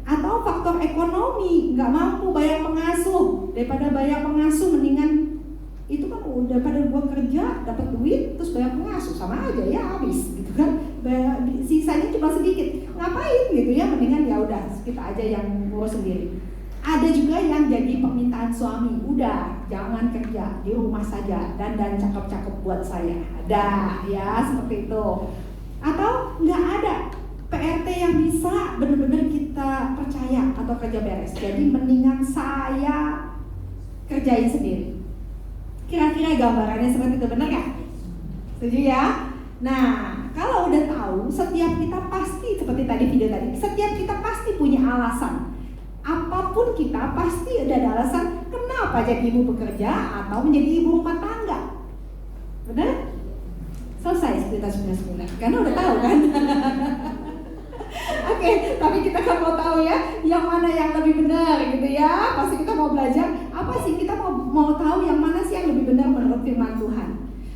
Atau faktor ekonomi, nggak mampu bayar pengasuh. Daripada bayar pengasuh mendingan itu kan udah pada gua kerja dapat duit terus bayar pengasuh, sama aja ya, habis gitu kan. Sisanya cuma sedikit, ngapain gitu ya, mendingan ya udah kita aja yang ngurus sendiri. Ada juga yang jadi permintaan suami, udah jangan kerja, di rumah saja, dan cakep-cakep buat saya. Ada ya seperti itu. Atau nggak ada PRT yang bisa benar-benar kita percaya atau kerja beres. Jadi mendingan saya kerjain sendiri. Kira-kira gambarannya seperti itu, benar nggak? Setuju ya? Nah, kalau udah tahu, setiap kita pasti seperti tadi video tadi, setiap kita pasti punya alasan. Apapun kita pasti ada alasan kenapa jadi ibu bekerja atau menjadi ibu rumah tangga. Benar? Selesai cerita sudah, karena udah tahu kan? Oke, tapi kita kan mau tahu ya, yang mana yang lebih benar gitu ya. Pasti kita mau belajar apa sih, kita mau tahu yang mana sih yang lebih benar menurut firman Tuhan.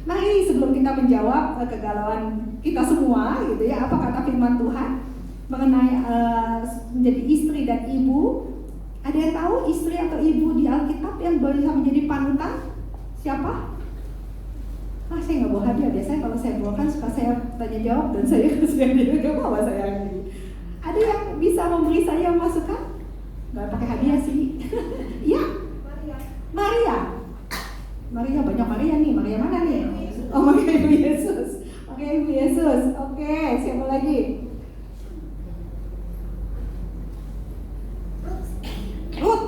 Nah ini sebelum kita menjawab kegalauan kita semua gitu ya, apa kata firman Tuhan mengenai menjadi istri dan ibu. Ada yang tahu istri atau ibu di Alkitab yang bisa menjadi panutan? Siapa? Saya nggak bawa hadiah, biasanya kalau saya bawakan suka saya tanya jawab dan saya kasih hadiah, nggak bawa saya lagi. Ada yang bisa memberi saya masukan? Nggak pakai hadiah sih. Ya, Maria banyak Maria nih. Maria mana nih? Oh, Maria Ibu Yesus. Maria Ibu Yesus. Oke, siapa lagi? Ruth.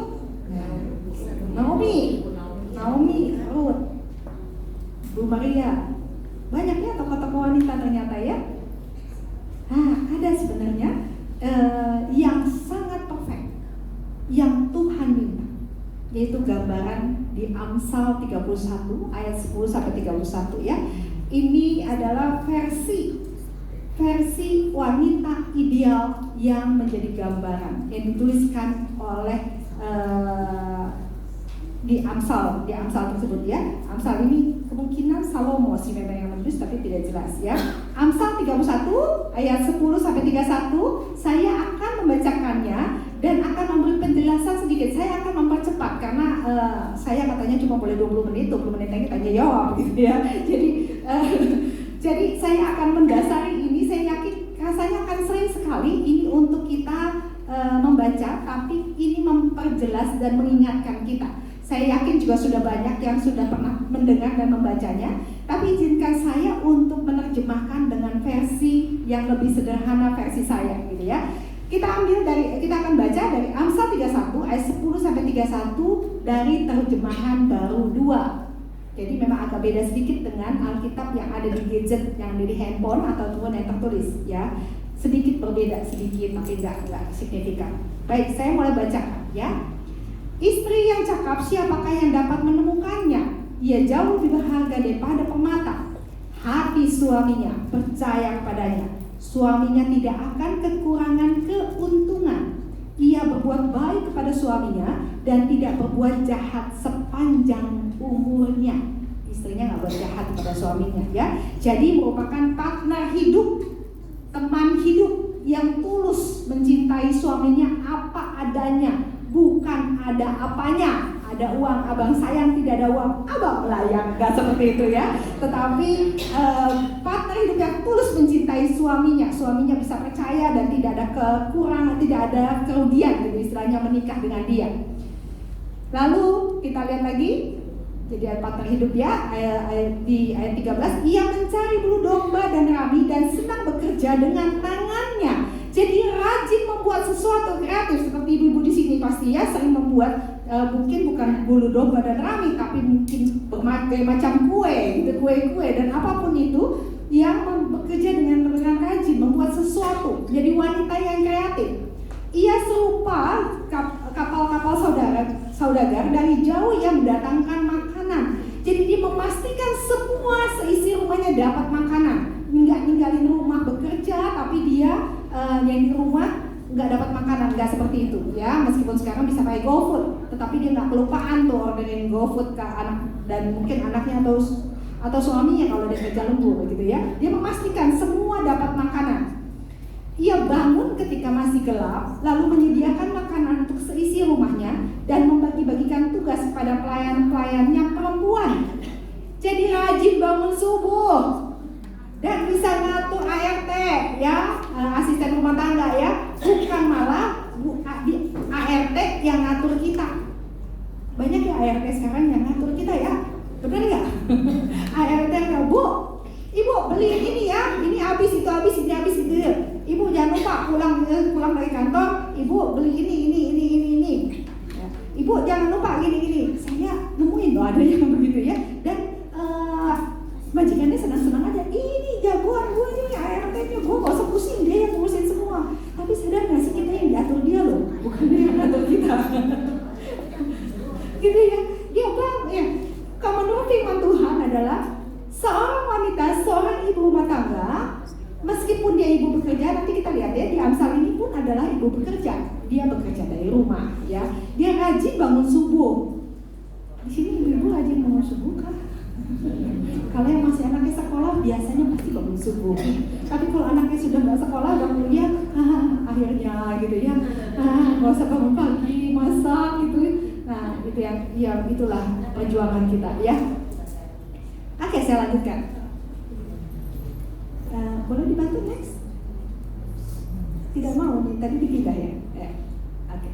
Naomi, Ruth. Bu Maria, banyak ya tokoh-tokoh wanita ternyata ya. Ada sebenarnya yang sangat perfect, yang Tuhan minta, yaitu gambaran di Amsal 31 ayat 10 sampai 31 ya. Ini adalah versi wanita ideal yang menjadi gambaran yang dituliskan oleh di Amsal tersebut ya. Amsal ini kemungkinan Salomo sih memang yang menulis, tapi tidak jelas ya. Amsal 31 ayat 10 sampai 31, saya akan membacakannya dan akan memberi penjelasan sedikit. Saya akan mempercepat karena saya katanya cuma boleh 20 menit lagi tanya jawab gitu ya. Jadi saya akan mendasari ini, saya yakin rasanya akan sering sekali ini untuk kita membaca, tapi ini memperjelas dan mengingatkan kita. Saya yakin juga sudah banyak yang sudah pernah mendengar dan membacanya, tapi izinkan saya untuk menerjemahkan dengan versi yang lebih sederhana, versi saya gitu ya. Kita akan baca dari Amsal 31 ayat 10 sampai 31 dari terjemahan baru 2. Jadi memang agak beda sedikit dengan Alkitab yang ada di gadget, yang ada di handphone ataupun yang tertulis ya. Sedikit berbeda sedikit, tapi enggak signifikan. Baik, saya mulai bacakan ya. Istri yang cakap, siapakah yang dapat menemukannya? Ia jauh lebih berharga daripada permata. Hati suaminya percaya kepadanya. Suaminya tidak akan kekurangan keuntungan. ia berbuat baik kepada suaminya dan tidak berbuat jahat sepanjang umurnya. Istrinya nggak berjahat kepada suaminya, ya. Jadi merupakan partner hidup, teman hidup yang tulus mencintai suaminya apa adanya, bukan ada apanya. Ada uang, abang sayang, tidak ada uang, abang melayang, nggak seperti itu, ya. Tetapi partner hidup yang tulus mencintai suaminya, suaminya bisa percaya dan tidak ada kekurangan, tidak ada kerugian, gitu istilahnya menikah dengan dia. Lalu kita lihat lagi. Jadi partner hidup, ya, di ayat 13, ia mencari bulu domba dan rami dan senang bekerja dengan tangannya. Jadi rajin membuat sesuatu kreatif, seperti ibu-ibu di sini pasti, ya, sering membuat mungkin bukan bulu domba dan rami, tapi mungkin berbagai macam kue, gitu, kue-kue dan apapun itu yang bekerja dengan rajin membuat sesuatu. Jadi wanita yang kreatif. Ia serupa kapal-kapal saudagar dari jauh yang mendatangkan makanan. Jadi dia memastikan semua seisi rumahnya dapat makanan. Nggak ninggalin rumah bekerja, tapi dia yang di rumah nggak dapat makanan, nggak seperti itu, ya. Meskipun sekarang bisa pakai GoFood, tetapi dia nggak kelupaan tuh orderin GoFood ke anak dan mungkin anaknya atau suaminya kalau dia kerja lembur, gitu, ya. Dia memastikan semua dapat makanan. Ia bangun ketika masih gelap, lalu menyediakan makanan untuk seisi rumahnya dan membagi-bagikan tugas kepada pelayan-pelayannya perempuan. Jadi rajin bangun subuh dan bisa ngatur ART, ya, asisten rumah tangga, ya, bukan malah ART yang ngatur kita. Banyak ya ART sekarang yang ngatur kita, ya, benar nggak? ART yang Bu, Ibu beli ini, ya, ini habis, itu habis, ini habis, gitu. Ibu jangan lupa pulang dari kantor, Ibu beli ini. Ya. Ibu jangan lupa gini. Saya nemuin loh ada yang begitu, ya. Dan majikannya senang-senang aja. Ini jagoan gue ini ART-nya, gue gak usah pusing, dia yang ngurusin semua. Tapi sadar gak sih kita yang diatur dia loh, bukan dia yang ngatur kita. Gitu, ya. Dia bang, ya. Kalau menurut firman Tuhan adalah seorang wanita, seorang ibu rumah tangga, meskipun dia ibu bekerja, nanti kita lihat, ya, di Amsal ini pun adalah ibu bekerja. Dia bekerja dari rumah, ya. Dia rajin bangun subuh. Di sini ibu rajin bangun subuh kan? Kalau yang masih anaknya sekolah biasanya pasti bangun subuh. Tapi kalau anaknya sudah nggak sekolah, udah kuliah, akhirnya gitu, ya, nggak usah bangun pagi, masak gitu. Nah itu yang itulah perjuangan kita, ya. Oke, saya lanjutkan. Boleh dibantu next? Tidak mau nih, tadi dipindah, ya. Oke.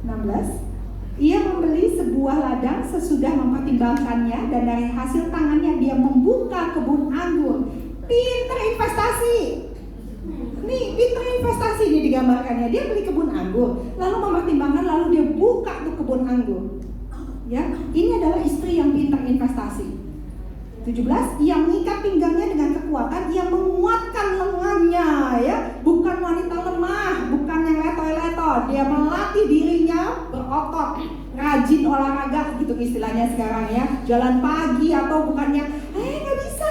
16. Ia membeli sebuah ladang sesudah mempertimbangkannya dan dari hasil tangannya dia membuka kebun anggur. Pinter investasi. Nih, pinter investasi dia digambarkannya. Dia beli kebun anggur, lalu mempertimbangkan, lalu dia buka tuh kebun anggur. Ya, ini adalah istri yang pinter investasi. 17, ia mengikat pinggangnya dengan kekuatan, ia menguatkan lengannya, ya, bukan wanita lemah, bukan yang letoy-letoy, dia melatih dirinya berotot, rajin olahraga gitu istilahnya sekarang, ya, jalan pagi atau bukannya, nggak bisa,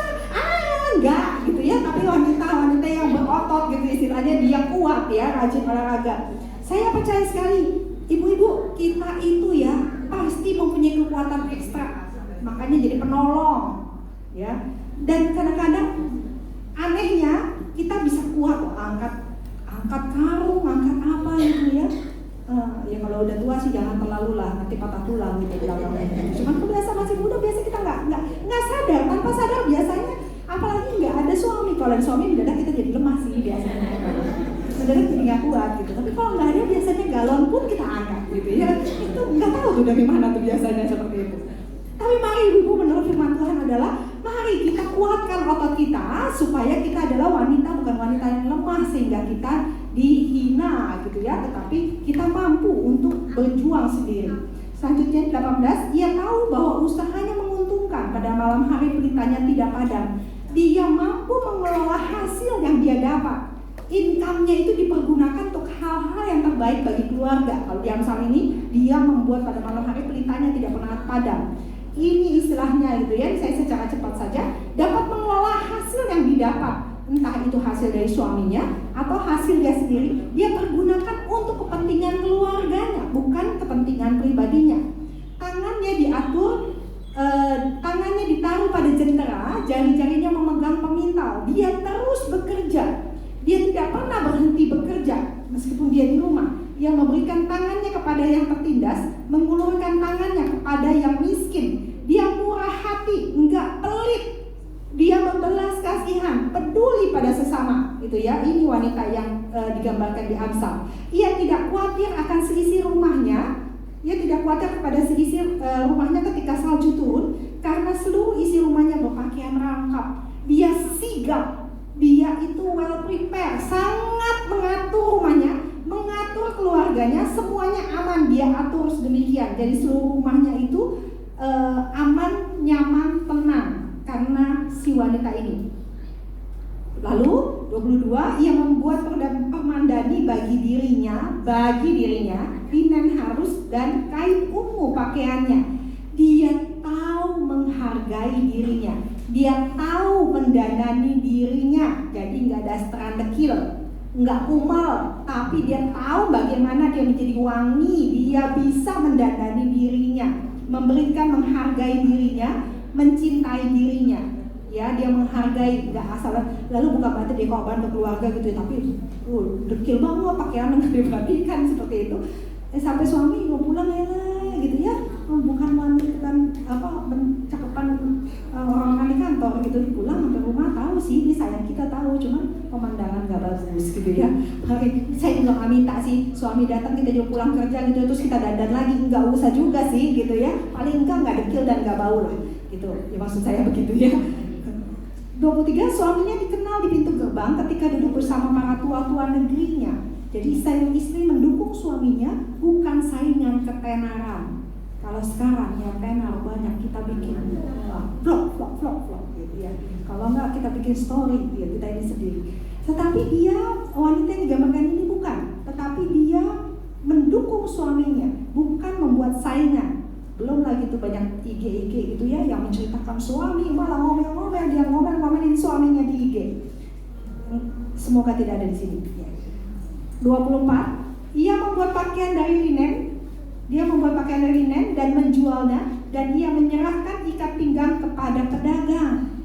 enggak gitu, ya, tapi wanita-wanita yang berotot gitu istilahnya, dia kuat, ya, rajin olahraga. Saya percaya sekali, ibu-ibu kita itu, ya, pasti mempunyai kekuatan ekstra, makanya jadi penolong. Ya, dan kadang-kadang anehnya kita bisa kuat loh, angkat karung, angkat apa gitu, ya. Ya kalau udah tua sih jangan terlalu lah, nanti patah tulang gitu belakangnya. Cuman kebiasaan masih muda biasa kita nggak sadar, tanpa sadar biasanya, apalagi nggak ada suami. Kalau ada suami mendadak kita jadi lemah sih biasanya. Mendadak jadi nggak kuat gitu. Tapi kalau nggak ada biasanya galon pun kita angkat gitu, ya. Itu nggak tahu tuh dari mana tuh biasanya seperti itu. Tapi mari ibu menurut firman Tuhan adalah mari kita kuatkan otot kita supaya kita adalah wanita, bukan wanita yang lemah sehingga kita dihina gitu, ya, tetapi kita mampu untuk berjuang sendiri. Selanjutnya 18, ia tahu bahwa usahanya menguntungkan, pada malam hari pelitanya tidak padam. Dia mampu mengelola hasil yang dia dapat. Income-nya itu dipergunakan untuk hal-hal yang terbaik bagi keluarga. Kalau di Amsal ini dia membuat pada malam hari pelitanya tidak pernah padam. Ini istilahnya gitu ya, saya secara cepat saja, dapat mengelola hasil yang didapat, entah itu hasil dari suaminya atau hasil dia sendiri, dia pergunakan untuk kepentingan keluarganya, bukan kepentingan pribadinya. Tangannya diatur, tangannya ditaruh pada jentera, jari-jarinya memegang pemintal. Dia terus bekerja, dia tidak pernah berhenti bekerja meskipun dia di rumah. Dia memberikan tangannya kepada yang tertindas, mengulurkan tangannya kepada yang miskin. Dia murah hati, enggak pelit. Dia membelas kasihan, peduli pada sesama. Itu ya, ini wanita yang digambarkan di Amsal. Ia tidak khawatir akan seisi rumahnya. Ia tidak khawatir kepada seisi rumahnya ketika salju turun, karena seluruh isi rumahnya berpakaian rangkap. Dia sigap, dia itu well prepared, sangat mengatur rumahnya, mengatur keluarganya, semuanya aman, dia atur sedemikian. Jadi seluruh rumahnya itu aman, nyaman, tenang karena si wanita ini. Lalu 22, ia membuat pemandani bagi dirinya linen harus dan kain ungu pakaiannya. Dia tahu menghargai dirinya, dia tahu mendandani dirinya. Jadi nggak ada strandekil, nggak kumal, tapi dia tahu bagaimana dia menjadi wangi. Dia bisa mendandani dirinya, memberikan, menghargai dirinya, mencintai dirinya. Ya, dia menghargai, nggak asal lalu bukan berarti dia korban ke keluarga gitu ya, tapi dekil banget pakaian yang diperhatikan seperti itu. Sampai suami mau pulang ya gitu ya, bukan wanita cakepan orang di kantor gitu, pulang sampai rumah tahu sih ini sayang kita tahu, cuman pemandangan nggak bagus gitu ya. Saya juga nggak minta sih suami datang kita juga pulang kerja gitu terus kita dandan lagi, nggak usah juga sih gitu ya, paling enggak nggak dekil dan nggak bau lah gitu ya, maksud saya begitu ya. 23, suaminya dikenal di pintu gerbang ketika duduk bersama para tua-tua negerinya. Jadi istri mendukung suaminya, bukan saingan ketenaran. Kalau sekarang yang tenar banyak, kita bikin vlog gitu ya. Kalau enggak kita bikin story, ya kita ini sendiri. Tetapi dia, wanita yang digambarkan ini bukan, tetapi dia mendukung suaminya, bukan membuat saingan. Belum lagi tuh banyak IG gitu ya yang menceritakan suami malah ngomel-ngomel, dia ngomel-ngomelin suaminya di IG. Semoga tidak ada di sini. 24, ia membuat pakaian dari linen. Dia membuat pakaian dari linen dan menjualnya, dan ia menyerahkan ikat pinggang kepada pedagang.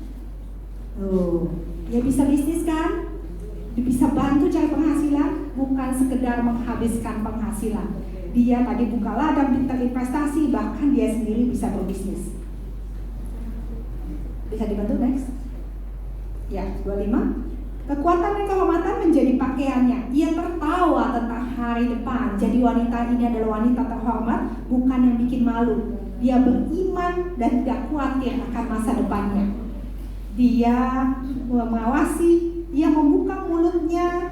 Dia bisa bisnis kan? Dia bisa bantu cari penghasilan, bukan sekedar menghabiskan penghasilan. Dia tadi buka ladang investasi, bahkan dia sendiri bisa berbisnis. Bisa dibantu next? Ya, 25. Kekuatan dan kehormatan menjadi pakaiannya. Ia tertawa tentang hari depan. Jadi wanita ini adalah wanita terhormat, bukan yang bikin malu. Dia beriman dan tidak khawatir akan masa depannya. Dia mengawasi, ia membuka mulutnya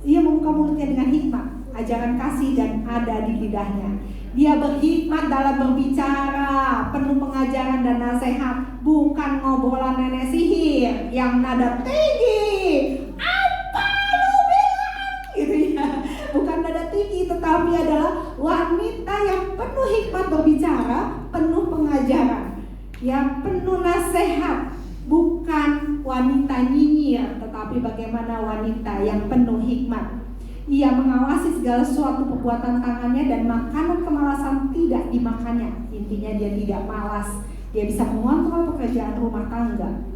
dengan hikmat. Ajaran kasih dan ada di lidahnya. Dia berhikmat dalam berbicara, penuh pengajaran dan nasihat, bukan ngobrolan nenek sihir yang nada tinggi. Apa lu bilang? Gitu ya. Bukan nada tinggi, tetapi adalah wanita yang penuh hikmat berbicara, penuh pengajaran, yang penuh nasihat, bukan wanita nyinyir, tetapi bagaimana wanita yang penuh hikmat. Ia mengawasi segala sesuatu perbuatan tangannya dan makanan kemalasan tidak dimakannya. Intinya dia tidak malas. Dia bisa mengontrol pekerjaan rumah tangga.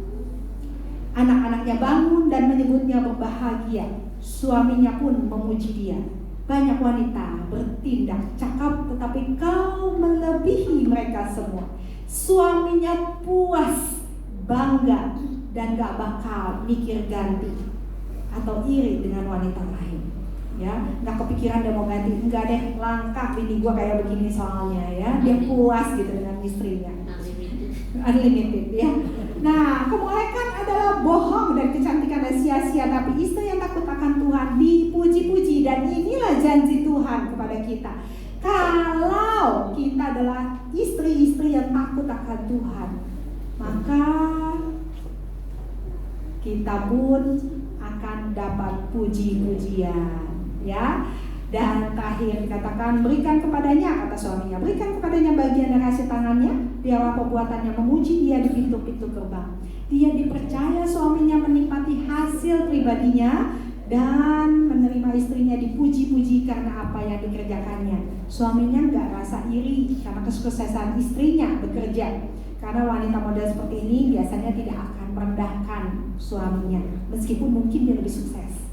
Anak-anaknya bangun dan menyebutnya berbahagia. Suaminya pun memuji dia. Banyak wanita bertindak cakap, tetapi kau melebihi mereka semua. Suaminya puas, bangga, dan gak bakal mikir ganti atau iri dengan wanita lain. Ya, nggak kepikiran dia mau ganti, enggak deh, langkah bini gua kayak begini soalnya ya, dia puas gitu dengan istrinya, unlimited ya. Nah, kemolekan adalah bohong dan kecantikan adalah sia-sia, tapi istri yang takut akan Tuhan dipuji-puji, dan inilah janji Tuhan kepada kita. Kalau kita adalah istri-istri yang takut akan Tuhan, maka kita pun akan dapat puji-pujian. Ya, Dan terakhir dikatakan, berikan kepadanya, kata suaminya, berikan kepadanya bagian dari hasil tangannya, biarlah perbuatannya memuji dia di pintu-pintu gerbang. Dia dipercaya suaminya menikmati hasil pribadinya dan menerima istrinya dipuji-puji karena apa yang dikerjakannya. Suaminya nggak rasa iri karena kesuksesan istrinya bekerja. Karena wanita model seperti ini biasanya tidak akan merendahkan suaminya, meskipun mungkin dia lebih sukses.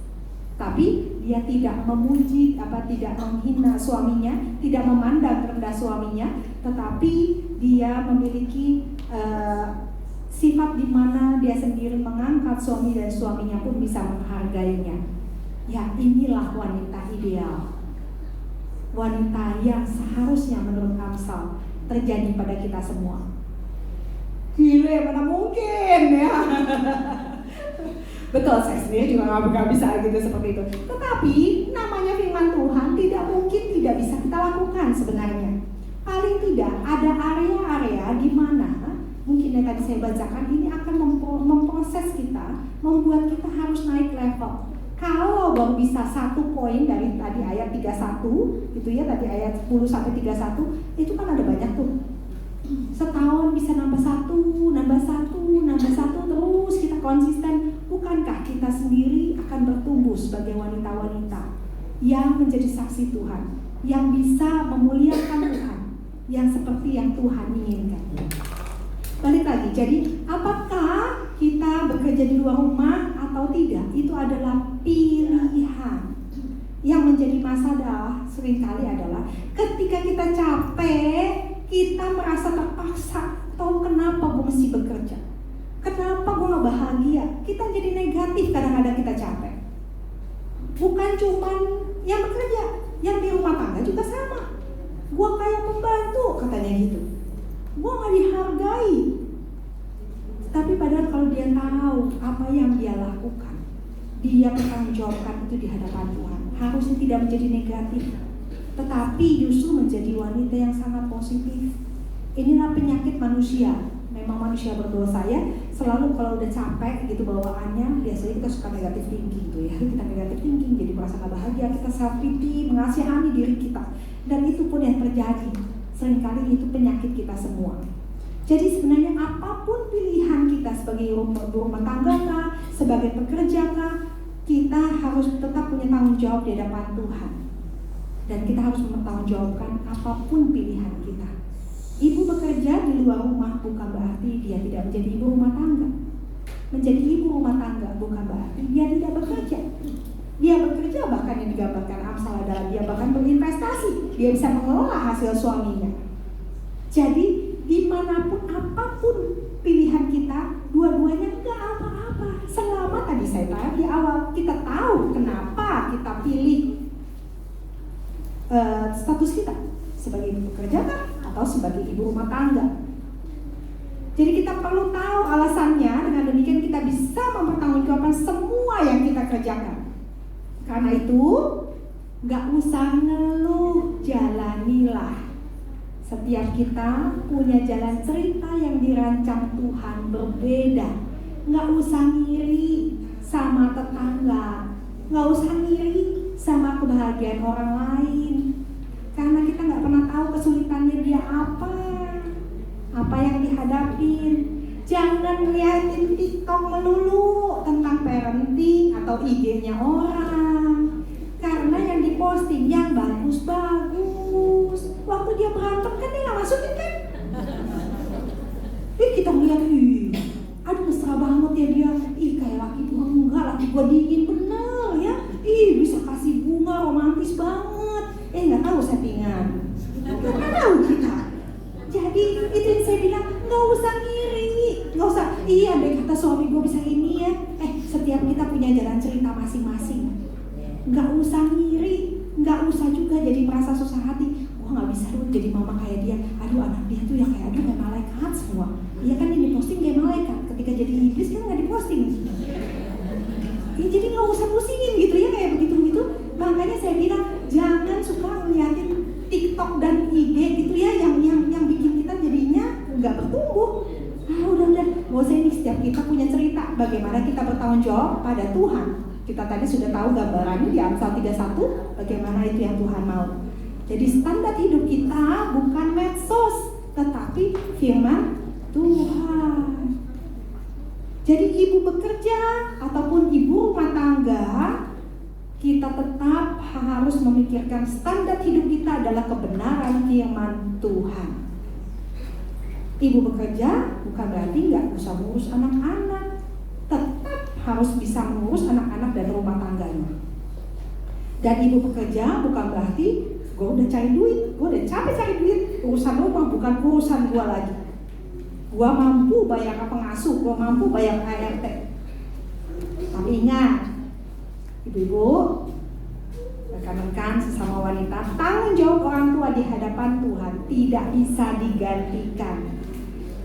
Tapi dia tidak memuji, tidak menghina suaminya, tidak memandang rendah suaminya, tetapi dia memiliki sifat di mana dia sendiri mengangkat suami dan suaminya pun bisa menghargainya. Ya, inilah wanita ideal. Wanita yang seharusnya menurut Amsal terjadi pada kita semua. Gile, mana mungkin ya. Betul, saya sendiri juga nggak bisa gitu seperti itu. Tetapi namanya firman Tuhan tidak mungkin tidak bisa kita lakukan sebenarnya. Paling tidak ada area-area di mana mungkin yang tadi saya bacakan ini akan memproses kita, membuat kita harus naik level. Kalau baru bisa 1 poin dari tadi ayat 31, gitu ya, tadi ayat 10 sampai 31, itu kan ada banyak tuh. Setahun bisa nambah satu, terus kita konsisten. Bukankah kita sendiri akan bertumbuh sebagai wanita-wanita yang menjadi saksi Tuhan, yang bisa memuliakan Tuhan, yang seperti yang Tuhan inginkan? Balik lagi, jadi apakah kita bekerja di luar rumah atau tidak? Itu adalah pilihan. Yang menjadi masalah seringkali adalah ketika kita capek, kita merasa terpaksa. Tahu kenapa gue mesti bekerja? Kenapa gue gak bahagia? Kita jadi negatif kadang-kadang kita capek. Bukan cuman yang bekerja, yang di rumah tangga juga sama. Gue kayak pembantu katanya gitu. Gue gak dihargai. Tapi padahal kalau dia tahu apa yang dia lakukan, dia bertanggungjawabkan itu di hadapan Tuhan. Harusnya tidak menjadi negatif, tetapi justru menjadi wanita yang sangat positif. Inilah penyakit manusia. Memang manusia berdosa ya. Selalu kalau udah capek gitu bawaannya, biasanya kita suka negatif thinking gitu ya. Kita negatif thinking, jadi merasa gak bahagia. Kita self pity, mengasihani diri kita. Dan itu pun yang terjadi. Seringkali itu penyakit kita semua. Jadi sebenarnya apapun pilihan kita sebagai rumah tangga kah, sebagai pekerja kah, kita harus tetap punya tanggung jawab di hadapan Tuhan. Dan kita harus mempertanggungjawabkan apapun pilihan kita. Ibu bekerja di luar rumah bukan berarti dia tidak menjadi ibu rumah tangga. Menjadi ibu rumah tangga bukan berarti dia tidak bekerja. Dia bekerja, bahkan yang digambarkan Amsal adalah dia bahkan berinvestasi. Dia bisa mengelola hasil suaminya. Jadi dimanapun apapun pilihan kita, dua-duanya enggak apa-apa. Selama tadi saya tanya di awal, kita tahu kenapa kita pilih status kita sebagai ibu pekerja kan, atau sebagai ibu rumah tangga. Jadi kita perlu tahu alasannya. Dengan demikian kita bisa mempertanggungjawabkan semua yang kita kerjakan. Karena itu gak usah ngeluh, jalanilah. Setiap kita punya jalan cerita yang dirancang Tuhan berbeda. Gak usah ngiri sama tetangga, gak usah ngiri sama kebahagiaan orang lain. Karena kita gak pernah tahu kesulitannya dia apa yang dihadapin. Jangan liatin TikTok melulu tentang parenting atau IG-nya orang. Karena yang diposting yang bagus-bagus, waktu dia berantem kan dia gak masukin kan. Kita ngeliat, aduh mesra banget ya dia. Kayak laki gua enggak, laki gua dingin bener ya. Bisa kasih bunga romantis banget. Gak tahu settingan. Gak tahu kita. Jadi itu yang saya bilang, gak usah ngiri, gak usah. Andai kata suami gue bisa ini ya. Setiap kita punya jalan cerita masing-masing. Gak usah ngiri, gak usah juga jadi merasa susah hati. Gue gak bisa tuh jadi mama kayak dia. Aduh anak dia tuh ya kayak kayak malaikat semua. Iya kan yang diposting kayak malaikat. Ketika jadi iblis kan gak diposting. Jadi gak usah pusingin gitu ya kayak begitu-begitu. Makanya saya bilang jangan suka ngeliatin TikTok dan IG gitu ya yang bikin kita jadinya nggak bertumbuh. Udah, gak usah ini. Setiap kita punya cerita bagaimana kita bertanggung jawab pada Tuhan. Kita tadi sudah tahu gambarannya di Amsal 31, bagaimana itu yang Tuhan mau. Jadi standar hidup kita bukan medsos, tetapi firman Tuhan. Jadi ibu bekerja ataupun ibu rumah tangga, kita tetap harus memikirkan standar hidup kita adalah kebenaran firman Tuhan. Ibu bekerja bukan berarti nggak bisa ngurus anak-anak, tetap harus bisa ngurus anak-anak dan rumah tangganya. Dan ibu bekerja bukan berarti gue udah cari duit, gue udah capek cari duit, urusan rumah bukan urusan gue lagi. Gue mampu bayar pengasuh, gue mampu bayar ART. Tapi ingat, ibu-ibu, rekan-rekan sesama wanita, tanggung jawab orang tua di hadapan Tuhan tidak bisa digantikan.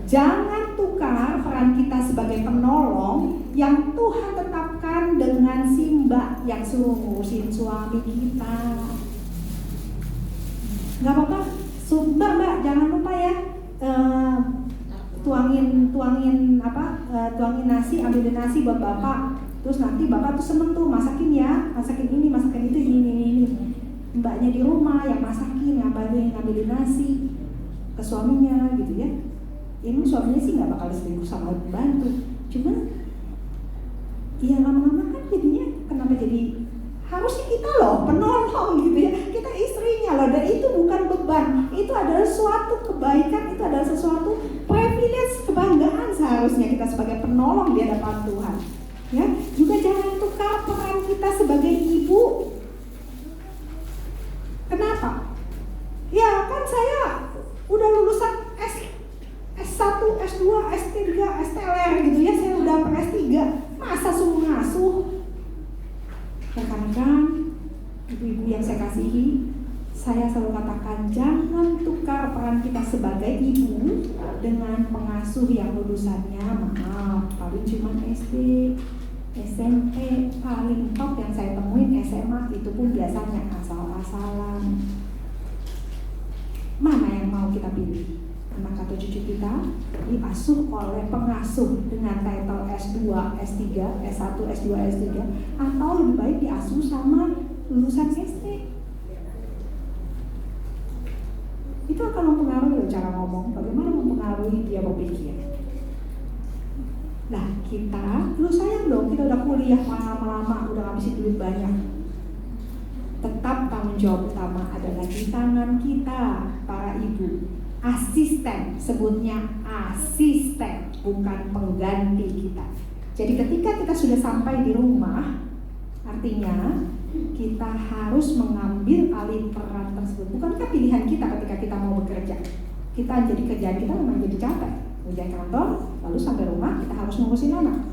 Jangan tukar peran kita sebagai penolong yang Tuhan tetapkan dengan si mbak yang suruh ngurusin suami kita. Gak apa-apa, mbak jangan lupa ya, tuangin nasi, ambilin nasi buat bapak. Terus nanti bapak tuh seneng tuh masakin ya, masakin ini, masakin itu, ini. Mbaknya di rumah yang masakin, ngambilin nasi ke suaminya gitu ya. Ini suaminya sih nggak bakal selingkuh sama pembantu, cuman ya lama-lama kan jadinya kenapa jadi harusnya kita loh penolong gitu ya, kita istrinya loh, dan itu bukan beban, itu adalah suatu kebaikan, itu adalah sesuatu privilege, kebanggaan seharusnya kita sebagai penolong di hadapan Tuhan. Ya, juga jangan tukar peran kita sebagai ibu. Kenapa? Ya kan saya udah lulusan S1, S2, S3, STLR gitu ya, saya udah S3, masa suruh ngasuh? Rekan-rekan, ibu-ibu yang saya kasihi, saya selalu katakan jangan tukar peran kita sebagai ibu dengan pengasuh yang lulusannya maaf paling cuma SD, SMP, paling top yang saya temuin SMA, itu pun biasanya asal-asalan. Mana yang mau kita pilih? Anak atau cucu kita diasuh oleh pengasuh dengan title S2, S3, S1, S2, S3, atau lebih baik diasuh sama lulusan SD? Itu akan mempengaruhi cara ngomong, bagaimana mempengaruhi dia berpikir. Nah kita, lu sayang dong, kita udah kuliah lama-lama, udah ngabisin duit banyak. Tetap tanggung jawab utama adalah di tangan kita, para ibu. Asisten, sebutnya asisten, bukan pengganti kita. Jadi ketika kita sudah sampai di rumah, artinya kita harus mengambil alih peran tersebut. Bukankah pilihan kita ketika kita mau bekerja? Kita jadi kerjaan kita memang jadi capek. Kerja kantor, lalu sampai rumah kita harus ngurusin anak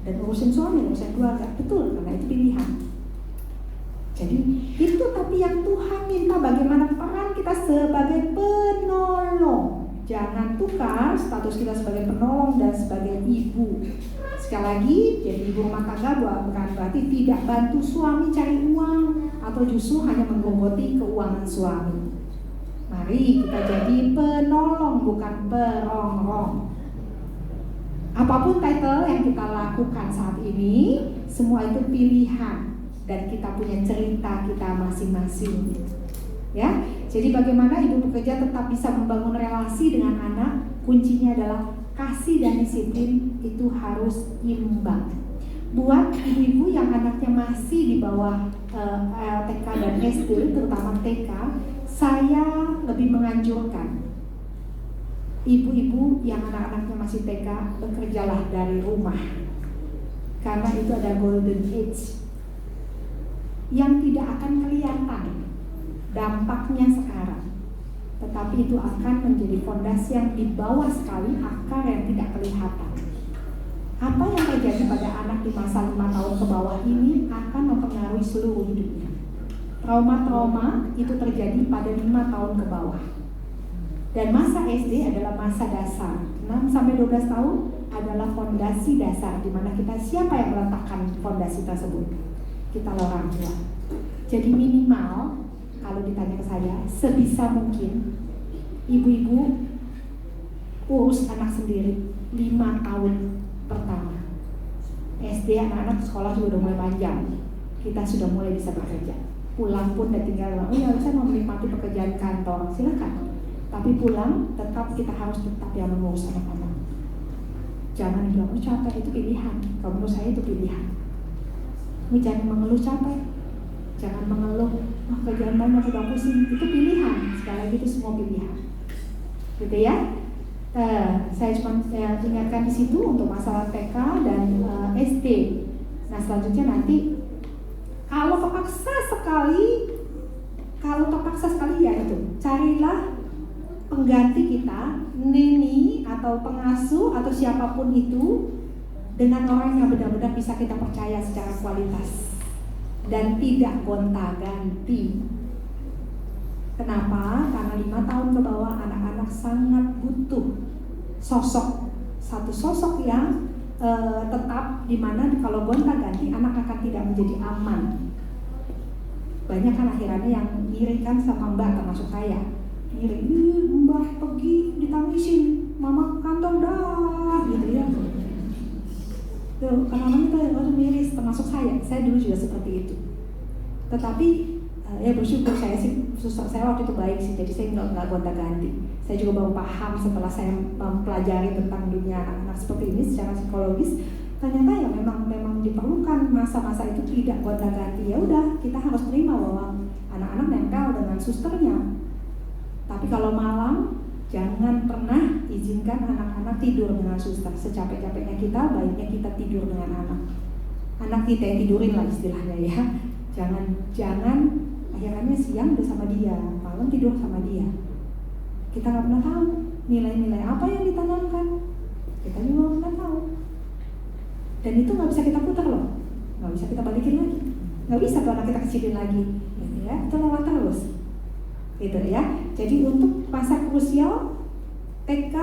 dan ngurusin suami, ngurusin keluarga. Betul, karena itu pilihan. Jadi itu tapi yang Tuhan minta bagaimana peran kita sebagai penolong. Jangan tukar status kita sebagai penolong dan sebagai ibu. Sekali lagi, jadi ibu rumah tangga bukan berarti tidak bantu suami cari uang atau justru hanya menggerogoti keuangan suami. Mari kita jadi penolong bukan perongrong. Apapun title yang kita lakukan saat ini, semua itu pilihan. Dan kita punya cerita kita masing-masing. Ya, jadi bagaimana ibu bekerja tetap bisa membangun relasi dengan anak? Kuncinya adalah kasih dan disiplin itu harus imbang. Buat ibu-ibu yang anaknya masih di bawah TK dan SD, terutama TK, saya lebih menganjurkan ibu-ibu yang anak-anaknya masih TK bekerjalah dari rumah, karena itu ada golden age yang tidak akan kelihatan dampaknya sekarang, tetapi itu akan menjadi fondasi yang di bawah sekali, akar yang tidak kelihatan. Apa yang terjadi pada anak di masa 5 tahun ke bawah ini akan mempengaruhi seluruh hidupnya. Trauma-trauma itu terjadi pada 5 tahun ke bawah. Dan masa SD adalah masa dasar. 6-12 tahun adalah fondasi dasar, di mana kita siapa yang meletakkan fondasi tersebut? Kita orang tua. Jadi minimal kalau ditanya ke saya, sebisa mungkin ibu-ibu urus anak sendiri 5 tahun pertama. SD anak-anak sekolah juga udah mulai panjang. Kita sudah mulai bisa bekerja. Pulang pun udah tinggal, oh ya saya mau menikmati pekerjaan kantor, silakan. Tapi pulang tetap kita harus tetap yang mengurus anak-anak. Jangan bilang, oh capek, itu pilihan. Kalau menurut saya itu pilihan. Ini jangan mengeluh capek. Jangan mengeluh, oh kerjaan banyak udah pusing. Itu pilihan. Sekali lagi itu semua pilihan. Gitu ya. Saya cuma ingatkan di situ untuk masalah TK dan SD. Nah selanjutnya nanti kalau terpaksa sekali ya itu carilah pengganti kita, neni atau pengasuh atau siapapun itu dengan orang yang benar-benar bisa kita percaya secara kualitas dan tidak gonta-ganti. Kenapa? Karena 5 tahun ke bawah anak-anak sangat butuh satu sosok yang tetap, dimana kalau gonta-ganti anak akan tidak menjadi aman. Banyak kan akhirnya yang ngiri kan sama mbak, termasuk saya. Ngiri, mbak pergi ditangisin, mama kantor dah, gitu ya. Tuh, kadang-kadang itu yang harus miris, termasuk saya dulu juga seperti itu. Tetapi ya bersyukur saya sih, susah saya waktu itu baik sih, jadi saya nggak gonta-ganti. Saya juga baru paham setelah saya mempelajari tentang dunia anak-anak seperti ini secara psikologis. Ternyata ya memang diperlukan masa-masa itu tidak gonta-ganti. Ya udah, kita harus terima bahwa anak-anak nempel dengan susternya. Tapi kalau malam jangan pernah izinkan anak-anak tidur dengan suster. Secapek-capeknya kita, baiknya kita tidur dengan anak. Anak kita yang tidurin lah istilahnya ya. Jangan akhirnya siang udah sama dia, malam tidur sama dia. Kita nggak pernah tahu nilai-nilai apa yang ditanamkan. Kita juga nggak tahu. Dan itu nggak bisa kita putar loh, nggak bisa kita balikin lagi, nggak bisa tuh anak kita kecilin lagi, gitu ya. Itu lewat terus, gitu ya. Jadi untuk masa krusial TK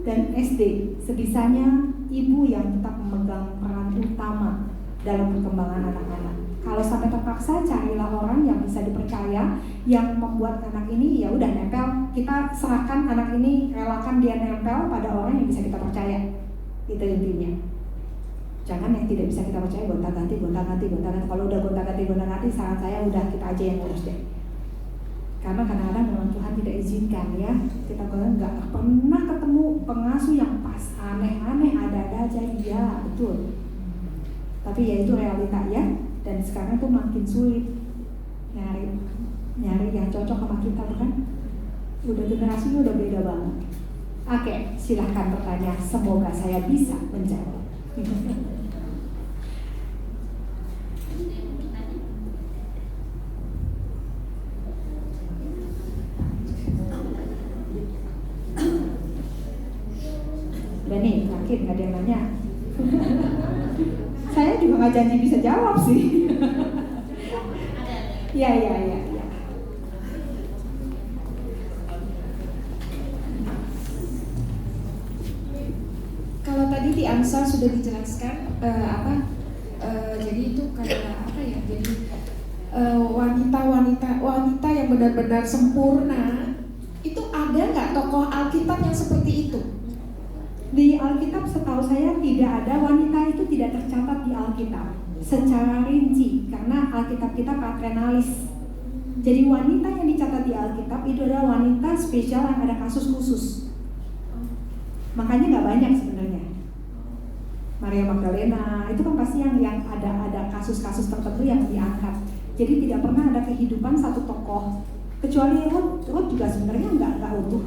dan SD sebisanya ibu yang tetap memegang peran utama dalam perkembangan anak-anak. Kalau sampai terpaksa, carilah orang yang bisa dipercaya, yang membuat anak ini ya udah nempel. Kita serahkan anak ini, relakan dia nempel pada orang yang bisa kita percaya. Itu intinya. Jangan yang tidak bisa kita percaya gonta-ganti. Kalau udah gonta-ganti, saran saya udah kita aja yang ngurus deh. Karena kadang-kadang memang Tuhan tidak izinkan ya. Kita nggak pernah ketemu pengasuh yang pas, aneh-aneh, ada-ada aja, iya betul. Tapi ya itu realita ya. Dan sekarang tuh makin sulit nyari yang cocok sama kita, bukan? Udah generasinya udah beda banget. Oke, silahkan bertanya. Semoga saya bisa menjawab. Udah nih, yakin gak ada yang nanya. Saya juga gak janji bisa jawab sih. Ya. Kalau tadi di Amsal sudah dijelaskan jadi itu kayak apa ya? Jadi wanita yang benar-benar sempurna itu ada nggak tokoh Alkitab yang seperti itu? Di Alkitab setahu saya tidak ada, wanita itu tidak tercatat di Alkitab secara rinci karena Alkitab kita paternalis. Jadi wanita yang dicatat di Alkitab itu adalah wanita spesial yang ada kasus khusus. Makanya nggak banyak sebenarnya. Maria Magdalena itu kan pasti yang ada kasus-kasus tertentu yang diangkat. Jadi tidak pernah ada kehidupan satu tokoh kecuali Ruth juga sebenarnya nggak utuh.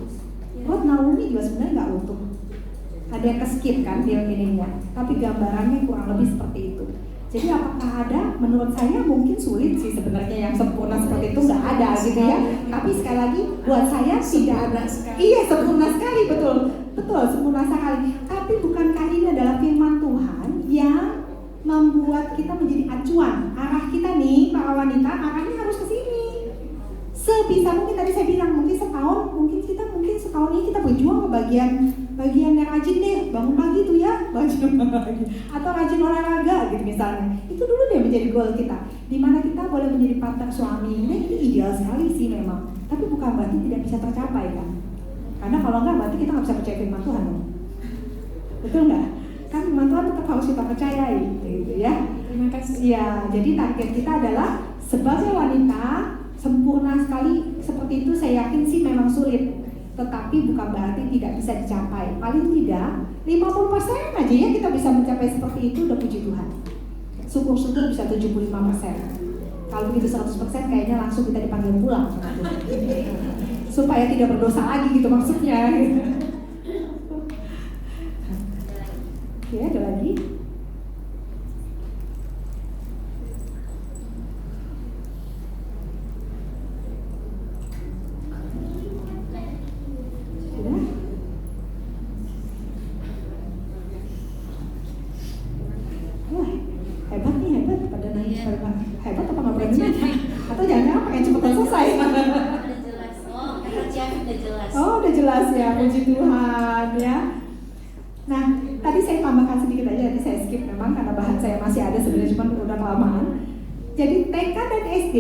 Ruth, Naomi juga sebenarnya nggak utuh. Ada yang keskip kan film ininya, tapi gambarannya kurang lebih seperti itu. Jadi apakah ada? Menurut saya mungkin sulit sih sebenarnya yang sempurna seperti itu, nggak ada gitu ya. Tapi sekali lagi buat saya tidak ada. Iya, sempurna sekali, betul sempurna sekali. Tapi bukankah ini adalah firman Tuhan yang membuat kita menjadi acuan arah kita nih para wanita, arahnya harus ke sini. Sebisa mungkin tadi saya bilang mungkin setahun ini kita berjuang ke bagian yang rajin deh, bangun pagi tuh ya, atau rajin olahraga gitu misalnya. Itu dulu deh menjadi goal kita. Dimana kita boleh menjadi partner suami. Nah ini ideal sekali sih memang. Tapi bukan berarti tidak bisa tercapai kan? Karena kalau enggak berarti kita nggak bisa percaya firman Tuhan. Betul nggak? kan firman Tuhan tetap harus kita percayai gitu ya. Terima kasih. Ya, jadi target kita adalah sebagai wanita sempurna sekali seperti itu, saya yakin sih memang sulit. Tetapi bukan berarti tidak bisa dicapai. Paling tidak 50% aja ya kita bisa mencapai seperti itu, udah puji Tuhan. Syukur-syukur bisa 75%. Kalau begitu 100% kayaknya langsung kita dipanggil pulang. Supaya tidak berdosa lagi gitu maksudnya. Oke, ada lagi? Hebat apa nggak berani? Atau jangan pengen cepetan selesai? Udah jelas. Oh, kerjaan udah jelas. Oh, udah jelas ya, puji Tuhan ya. Nah, tadi saya tambahkan sedikit aja, tadi saya skip memang karena bahan saya masih ada sebenarnya, cuma udah kelamaan. Jadi TK dan SD,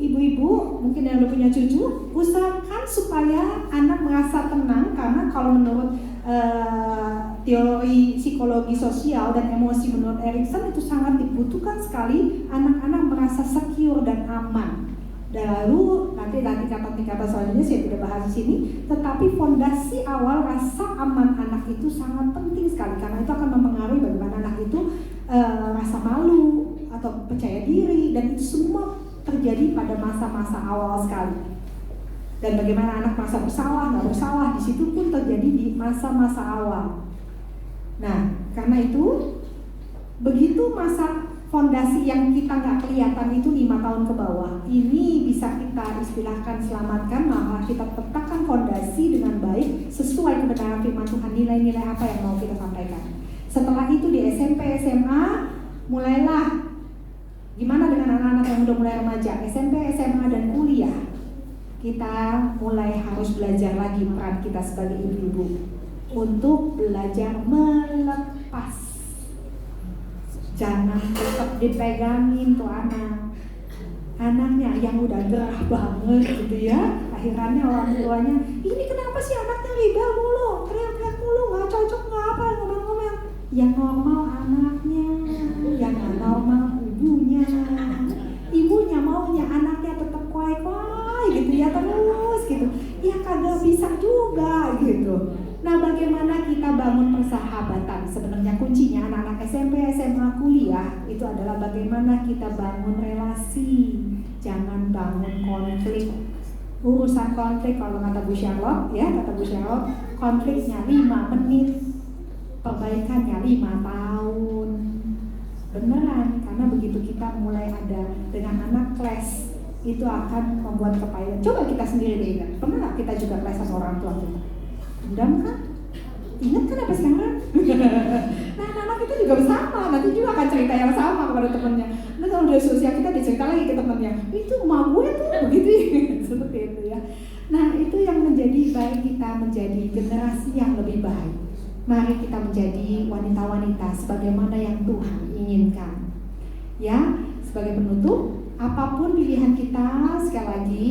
ibu-ibu mungkin yang udah punya cucu, usahakan supaya anak merasa tenang, karena kalau menurut teori psikologi sosial dan emosi menurut Erikson itu sangat dibutuhkan sekali anak-anak merasa secure dan aman. Dan lalu nanti kata selanjutnya saya tidak bahas di sini, tetapi fondasi awal rasa aman anak itu sangat penting sekali, karena itu akan mempengaruhi bagaimana anak itu rasa malu atau percaya diri, dan itu semua terjadi pada masa-masa awal sekali. Dan bagaimana anak merasa bersalah, nggak bersalah, di situ pun terjadi di masa-masa awal. Nah, karena itu begitu masa fondasi yang kita nggak kelihatan itu 5 tahun ke bawah, ini bisa kita istilahkan selamatkan, malah kita tetapkan fondasi dengan baik sesuai kebenaran firman Tuhan, nilai-nilai apa yang mau kita sampaikan. Setelah itu di SMP, SMA, mulailah gimana dengan anak-anak yang udah mulai remaja, SMP, SMA, dan kuliah. Kita mulai harus belajar lagi peran kita sebagai ibu-ibu untuk belajar melepas. Jangan tetap dipegangin tuh anaknya yang udah gerah banget gitu ya. Akhirannya orang tuanya, ini kenapa sih anaknya ribel mulu, teriak-teriak mulu, nggak cocok, nggak apa, ngomel-ngomel. Yang normal anaknya, yang nggak normal ibunya. Ibunya maunya anaknya tetap kuai-kuai gitu ya, terus gitu. Ya kagak bisa juga gitu. Nah, bagaimana kita bangun persahabatan? Sebenarnya kuncinya anak-anak SMP, SMA, kuliah itu adalah bagaimana kita bangun relasi. Jangan bangun konflik. Urusan konflik, kalau kata Bu Charlotte ya, kata Bu Charlotte, konfliknya 5 menit, perbaikannya 5 tahun. Beneran, karena begitu kita mulai ada dengan anak clash, itu akan membuat kepahitan. Coba kita sendiri deh ingat, pernah gak kita juga clash sama orang tua kita? Dendam kan? Ingat kan apa sekarang? Nah, anak-anak itu juga sama, nanti juga akan cerita yang sama kepada temannya. Nah, kalau udah sosial kita dicerita lagi ke temannya, itu emak gue tuh begitu ya, seperti itu ya. Nah, itu yang menjadi baik kita menjadi generasi yang lebih baik. Mari kita menjadi wanita-wanita sebagaimana yang Tuhan inginkan. Ya, sebagai penutup, apapun pilihan kita, sekali lagi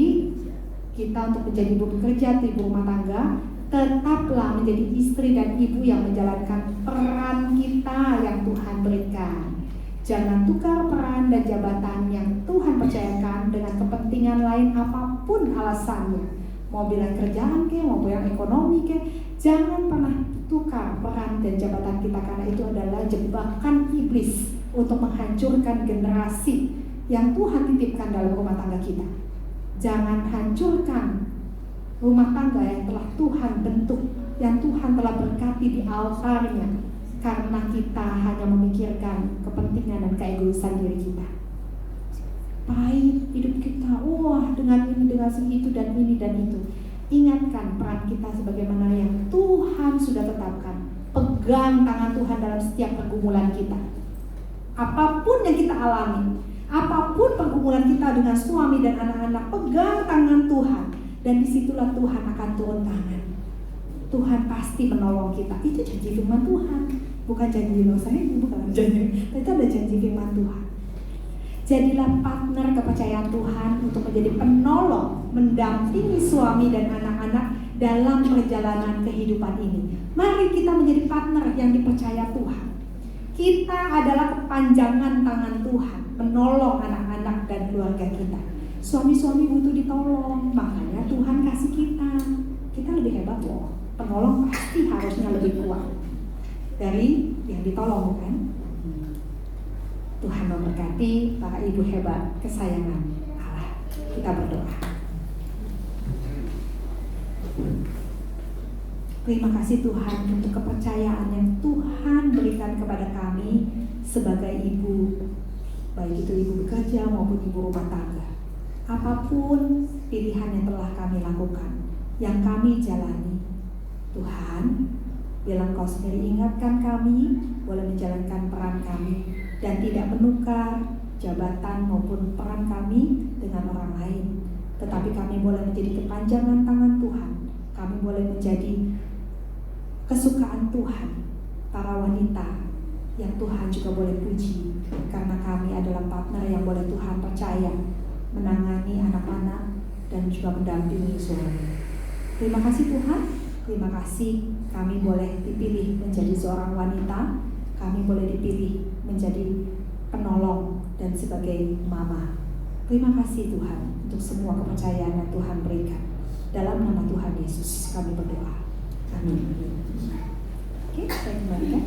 kita untuk menjadi ibu bekerja, ibu rumah tangga, tetaplah menjadi istri dan ibu yang menjalankan peran kita yang Tuhan berikan. Jangan tukar peran dan jabatan yang Tuhan percayakan dengan kepentingan lain apapun alasannya. Mau bilang kerjaan ke, mau bilang ekonomi ke, jangan pernah tukar peran dan jabatan kita, karena itu adalah jebakan iblis untuk menghancurkan generasi yang Tuhan titipkan dalam rumah tangga kita. Jangan hancurkan rumah tangga yang telah Tuhan bentuk, yang Tuhan telah berkati di altarnya, karena kita hanya memikirkan kepentingan dan keegoisan diri kita. Pahit hidup kita, wah dengan ini, dengan itu, dan ini dan itu. Ingatkan peran kita sebagaimana yang Tuhan sudah tetapkan. Pegang tangan Tuhan dalam setiap pergumulan kita. Apapun yang kita alami, apapun pergumulan kita dengan suami dan anak-anak, pegang tangan Tuhan. Dan disitulah Tuhan akan turun tangan. Tuhan pasti menolong kita. Itu janji firman Tuhan, bukan janji saya, bukan janji. Itu ada janji firman Tuhan. Jadilah partner kepercayaan Tuhan untuk menjadi penolong, mendampingi suami dan anak-anak dalam perjalanan kehidupan ini. Mari kita menjadi partner yang dipercaya Tuhan. Kita adalah kepanjangan tangan Tuhan, menolong anak-anak dan keluarga kita. Suami-suami butuh ditolong, makanya Tuhan kasih kita. Kita lebih hebat loh. Penolong pasti harusnya lebih kuat dari yang ditolong, kan? Tuhan memberkati para ibu hebat kesayangan Allah. Kita berdoa. Terima kasih Tuhan untuk kepercayaan yang Tuhan berikan kepada kami sebagai ibu, baik itu ibu bekerja maupun ibu rumah tangga. Apapun pilihan yang telah kami lakukan, yang kami jalani, Tuhan, bilang Kau sendiri ingatkan kami boleh menjalankan peran kami dan tidak menukar jabatan maupun peran kami dengan orang lain, tetapi kami boleh menjadi kepanjangan tangan Tuhan. Kami boleh menjadi kesukaan Tuhan, para wanita yang Tuhan juga boleh puji, karena kami adalah partner yang boleh Tuhan percaya menangani anak-anak dan juga mendampingi suami. Terima kasih Tuhan, terima kasih kami boleh dipilih menjadi seorang wanita, kami boleh dipilih menjadi penolong dan sebagai mama. Terima kasih Tuhan untuk semua kepercayaan yang Tuhan berikan. Dalam nama Tuhan Yesus kami berdoa. Amin. Oke, saya kembalikan.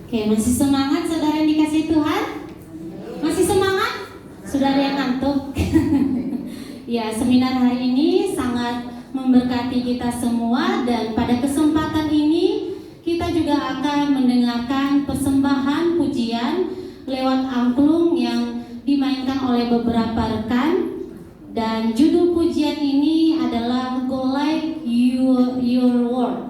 Oke, masih semangat saudara yang dikasihi Tuhan? Masih semangat? Saudara yang ngantuk? Ya, seminar hari ini sangat memberkati kita semua, dan pada kesempatan ini kita juga akan mendengarkan persembahan pujian lewat angklung yang dimainkan oleh beberapa rekan. Dan judul pujian ini adalah Go Like Your World.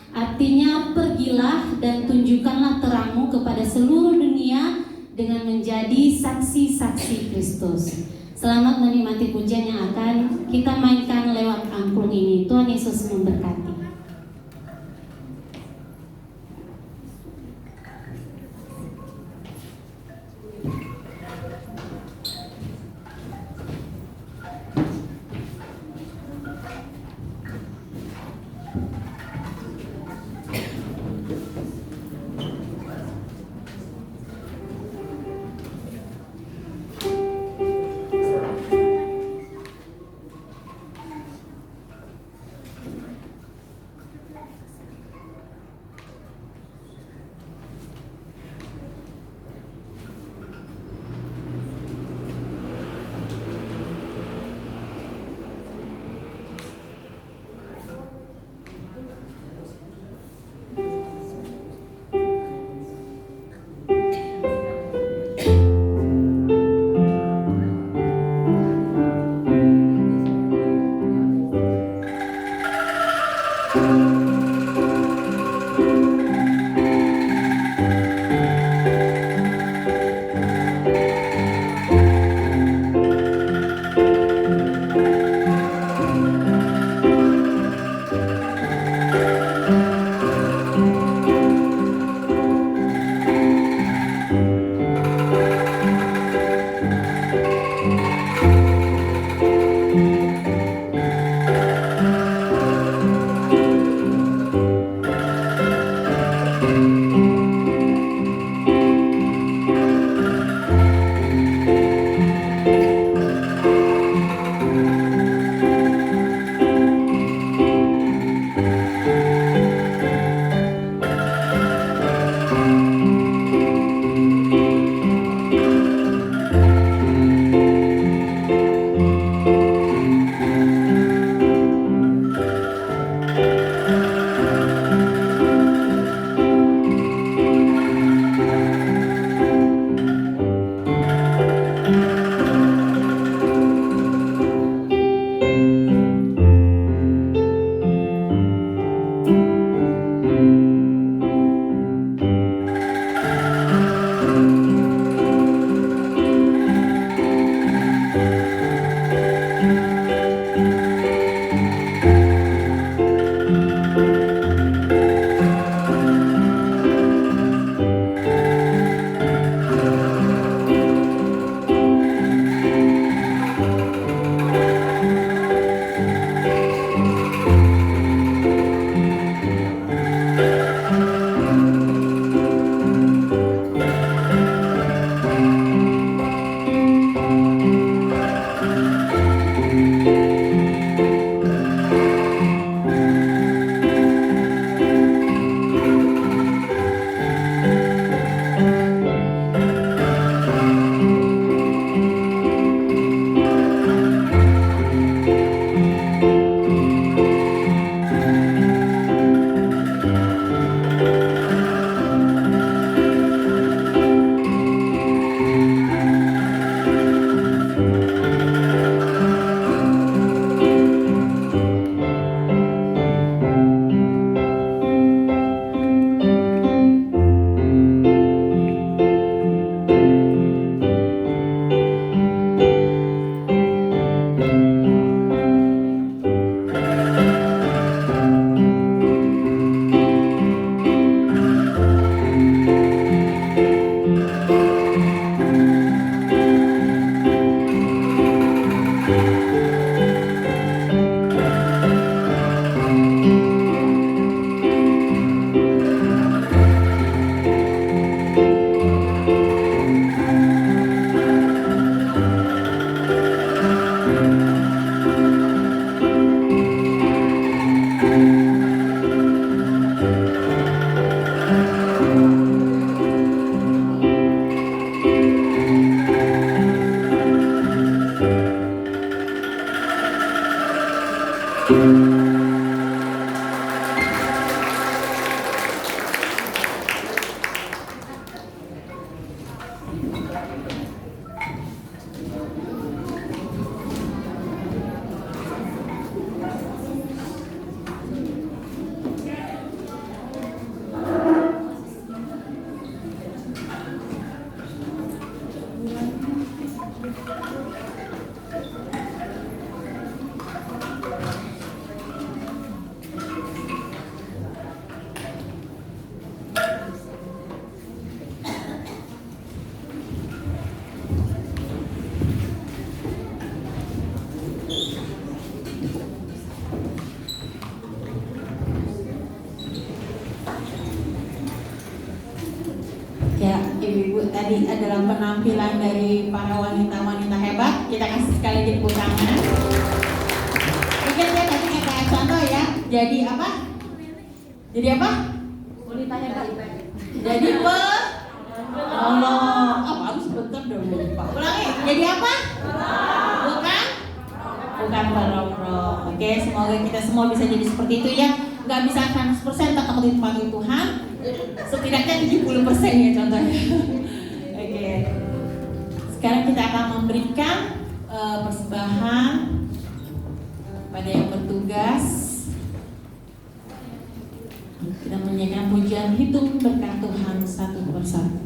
Artinya, pergilah dan tunjukkanlah terangmu kepada seluruh dunia dengan menjadi saksi-saksi Kristus. Selamat menikmati pujian yang akan kita mainkan lewat angklung ini. Tuhan Yesus memberkati. Ya, ibu-ibu, tadi adalah penampilan dari para wanita-wanita hebat. Kita kasih sekali lagi tepuk tangan. Mungkin saya kasih kayak contoh ya. Jadi apa? Jadi apa? Wanita hebat. Jadi penolong. Apa harus bentar dong lupa. Ulangi. Jadi apa? Bukan penolong. Oke, semoga kita semua bisa jadi seperti itu ya. Nggak bisa 100% tetap dipanggil Tuhan. Setidaknya 70% ya contohnya. Oke. Sekarang kita akan memberikan persembahan pada yang bertugas. Kita menyanyikan pujian hitung berkat Tuhan satu persatu.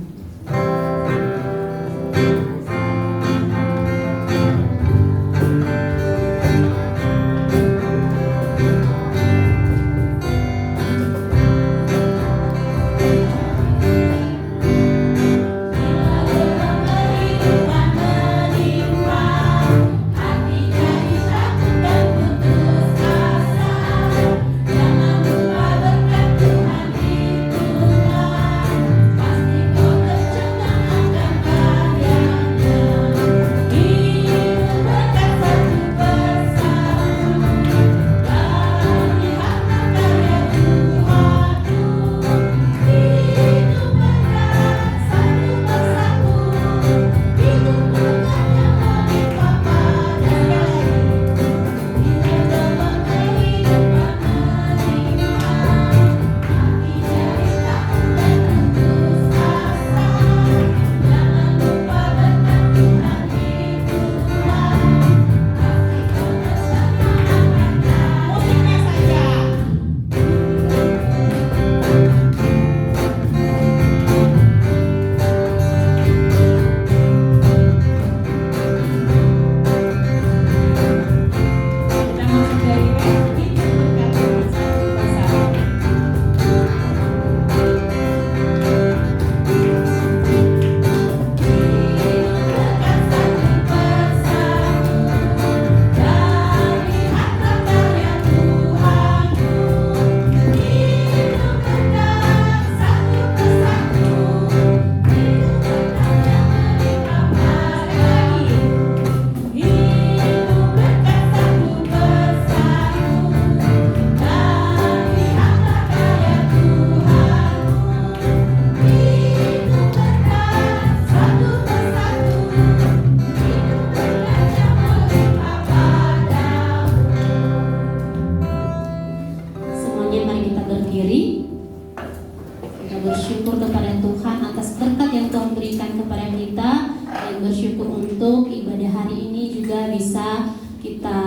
bersyukur untuk ibadah hari ini juga bisa kita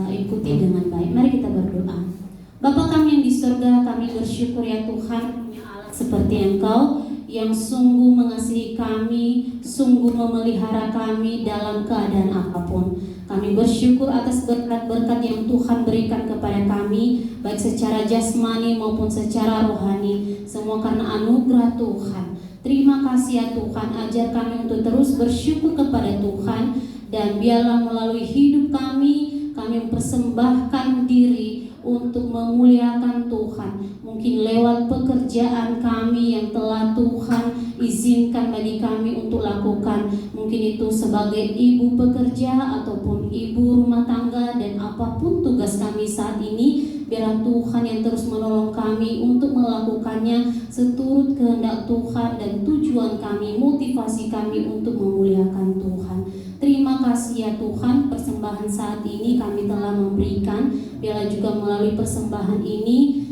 ikuti dengan baik. Mari kita berdoa. Bapa kami yang di surga, kami bersyukur ya Tuhan punya Allah seperti Engkau yang sungguh mengasihi kami, sungguh memelihara kami dalam keadaan apapun. Kami bersyukur atas berkat-berkat yang Tuhan berikan kepada kami, baik secara jasmani maupun secara rohani, semua karena anugerah Tuhan. Terima kasih ya Tuhan, ajar kami untuk terus bersyukur kepada Tuhan, dan biarlah melalui hidup kami mempersembahkan diri untuk memuliakan Tuhan. Mungkin lewat pekerjaan kami yang telah Tuhan izinkan bagi kami untuk lakukan, mungkin itu sebagai ibu pekerja ataupun ibu rumah tangga, dan apapun tugas kami saat ini, biarlah Tuhan yang terus menolong kami untuk melakukannya seturut kehendak Tuhan dan tujuan kami, motivasi kami untuk memuliakan Tuhan. Terima Terima kasih ya Tuhan, persembahan saat ini kami telah memberikan. Biarlah juga melalui persembahan ini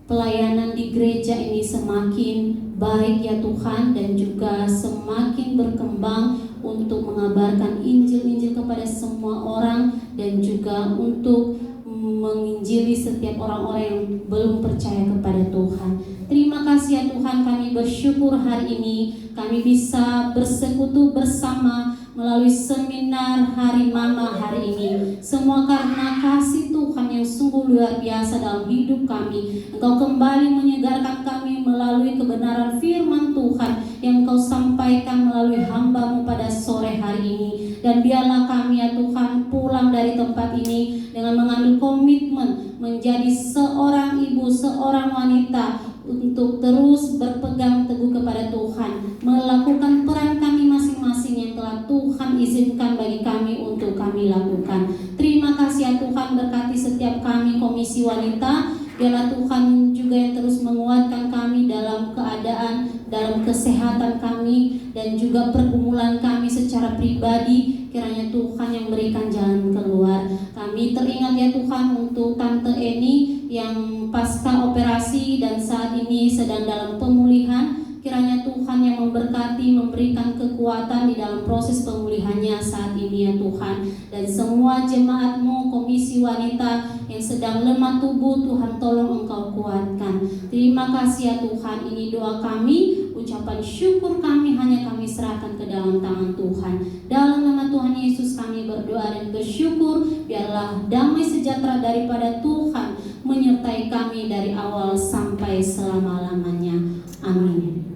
pelayanan di gereja ini semakin baik ya Tuhan, dan juga semakin berkembang untuk mengabarkan Injil-Injil kepada semua orang, dan juga untuk menginjili setiap orang-orang yang belum percaya kepada Tuhan. Terima kasih ya Tuhan, kami bersyukur hari ini kami bisa bersekutu bersama melalui seminar Hari Mama hari ini. Semua karena kasih Tuhan yang sungguh luar biasa dalam hidup kami. Engkau kembali menyegarkan kami melalui kebenaran firman Tuhan yang Engkau sampaikan melalui hamba-Mu pada sore hari ini. Dan biarlah kami ya Tuhan pulang dari tempat ini dengan mengambil komitmen menjadi seorang ibu, seorang wanita, untuk terus berpegang teguh kepada Tuhan, melakukan peran kami masing-masing yang telah Tuhan izinkan bagi kami untuk kami lakukan. Terima kasih ya Tuhan, berkati setiap kami Komisi Wanita. Biarlah Tuhan juga yang terus menguatkan kami dalam keadaan, dalam kesehatan kami, dan juga pergumulan kami secara pribadi. Kiranya Tuhan yang berikan jalan keluar. Kami teringat ya Tuhan untuk Tante Eni yang pasca operasi dan saat ini sedang dalam pemulihan. Kiranya Tuhan yang memberkati, memberikan kekuatan di dalam proses pemulihannya saat ini ya Tuhan. Dan semua jemaat-Mu, Komisi Wanita yang sedang lemah tubuh, Tuhan tolong Engkau kuatkan. Terima kasih ya Tuhan, ini doa kami, ucapan syukur kami hanya kami serahkan ke dalam tangan Tuhan. Dalam nama Tuhan Yesus kami berdoa dan bersyukur. Biarlah damai sejahtera daripada Tuhan menyertai kami dari awal sampai selama-lamanya. Amin.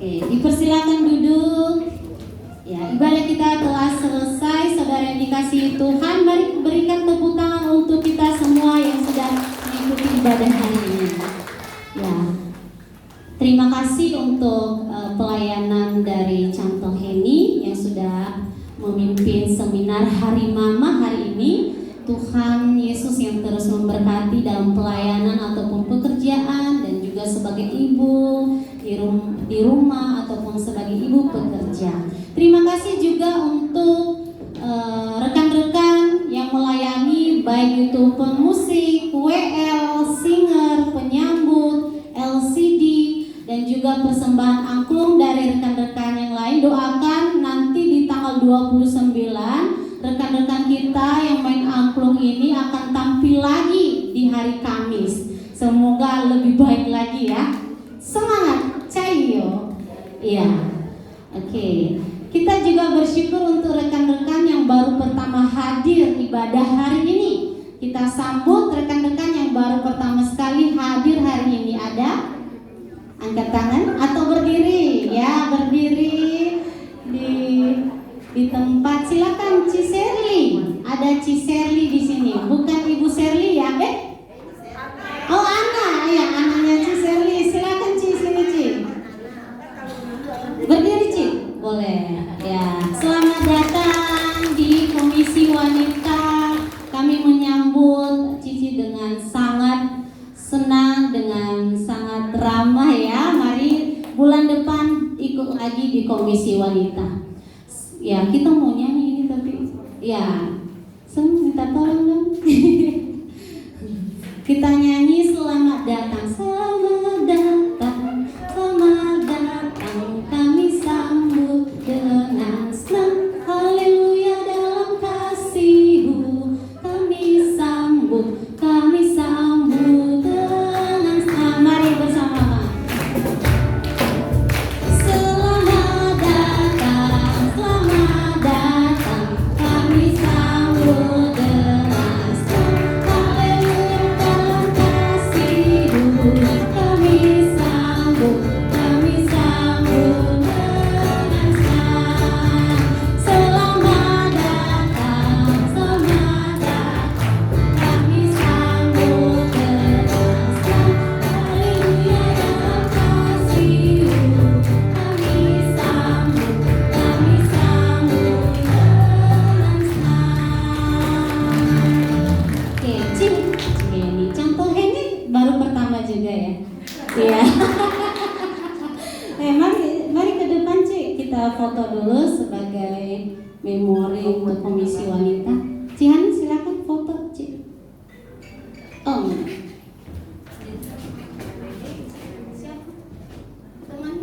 Dipersilakan duduk. Ya, ibadah kita telah selesai. Saudara yang dikasihi Tuhan, mari berikan tepuk tangan untuk kita semua yang sedang mengikuti ibadah hari ini. Ya, terima kasih untuk pelayanan dari Canto Heni yang sudah memimpin seminar Hari Mama hari ini. Tuhan Yesus yang terus memberkati dalam pelayanan ataupun pekerjaan, dan juga sebagai ibu di rumah ataupun sebagai ibu pekerja. Terima kasih juga untuk rekan-rekan yang melayani, baik itu pemusik, WL, singer, penyambut, LCD, dan juga persembahan angklung dari rekan-rekan yang lain. Doakan nanti hari Kamis. Semoga lebih baik lagi ya. Semangat, cayo. Iya. Oke. Kita juga bersyukur untuk rekan-rekan yang baru pertama hadir ibadah hari ini. Kita sambut rekan-rekan yang baru pertama sekali hadir hari ini. Ada? Angkat tangan atau berdiri? Ya, berdiri di tempat. Silakan Ci Serli. Ada Ci Serli di sini. Bukan Ibu Serli ya, Oh, Ana, ya, anaknya Ci Serli. Silakan Ci, sini Ci. Berdiri Ci. Boleh. Ya, selamat datang di Komisi Wanita. Kami menyambut Cici dengan sangat senang, dengan sangat ramah ya. Mari bulan depan ikut lagi di Komisi Wanita. Ya, kita mau nyanyi ini tapi ya, minta tolong dong. Kita nyanyi selamat datang, selamat datang, selamat datang. Kami sambut dengan senang, haleluya dalam kasih-Mu. Kami sambut dengan senang. Mari bersama-sama. Selamat datang, kami sambut dengan senang, haleluya dalam kasih-Mu. Kami sambut dengan senang. Selamat datang, kami sambut dengan senang, haleluya dalam kasih-Mu. Kami sambut dengan senang. Oke, Cik, ini contoh ini baru pertama juga ya. Iya. Mari ke depan Cik, kita foto dulu sebagai memori untuk Komisi Wanita. Cihan, silakan foto Cik. Oh, siapa? Teman?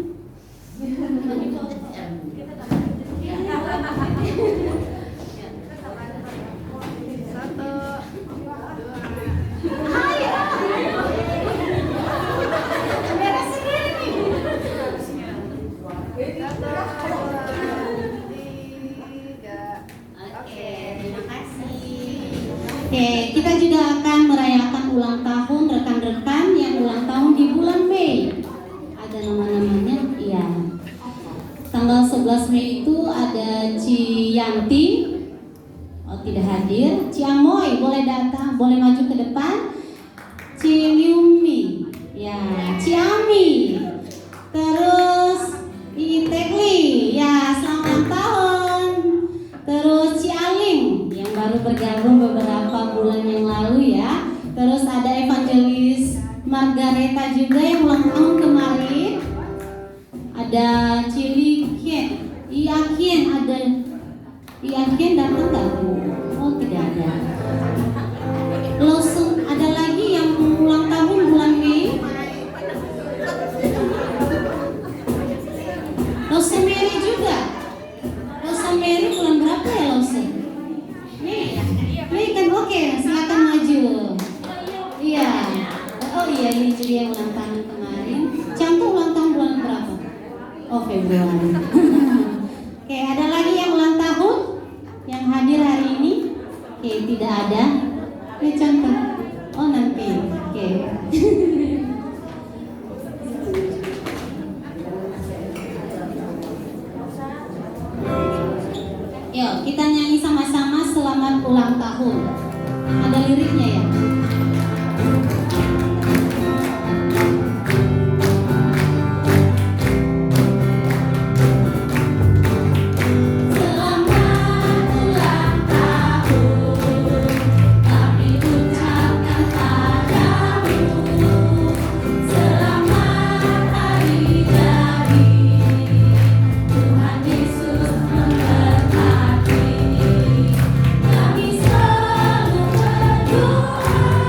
Oke, kita juga akan merayakan ulang tahun rekan-rekan yang ulang tahun di bulan Mei. Ada nama-namanya? Iya. Tanggal 11 Mei itu ada Ci Yanti. Oh, tidak hadir. Ci Amoy boleh datang, boleh maju ke depan. Ci Liumi. Ya, Ci Ami. Terus Itekli. Ya, selamat tahun. Terus Ci Aling yang baru bergabung beberapa bulan yang lalu ya. Terus ada Evangelis Margareta juga yang ulang tahun kemarin. Ada Cili Kien, Iakien, ada Iakien datang nggak? Oh, tidak ada. Langsung ada lagi yang ulang tahun bulan Mei. Rosemary juga. Rosemary bulan berapa ya Lose? Mei kan, oke, silakan maju. Iya. Oh iya, ini juga yang ulang tahun kemarin. Cantik ulang tahun bulan berapa? Oh, Februari. Oke, ada lagi yang ulang tahun yang hadir hari ini? Oke, tidak ada. Ini contoh. Oh, nanti. Oke. Yuk, kita nyanyi sama-sama selamat ulang tahun. Ada liriknya ya? Kami selalu berdoa.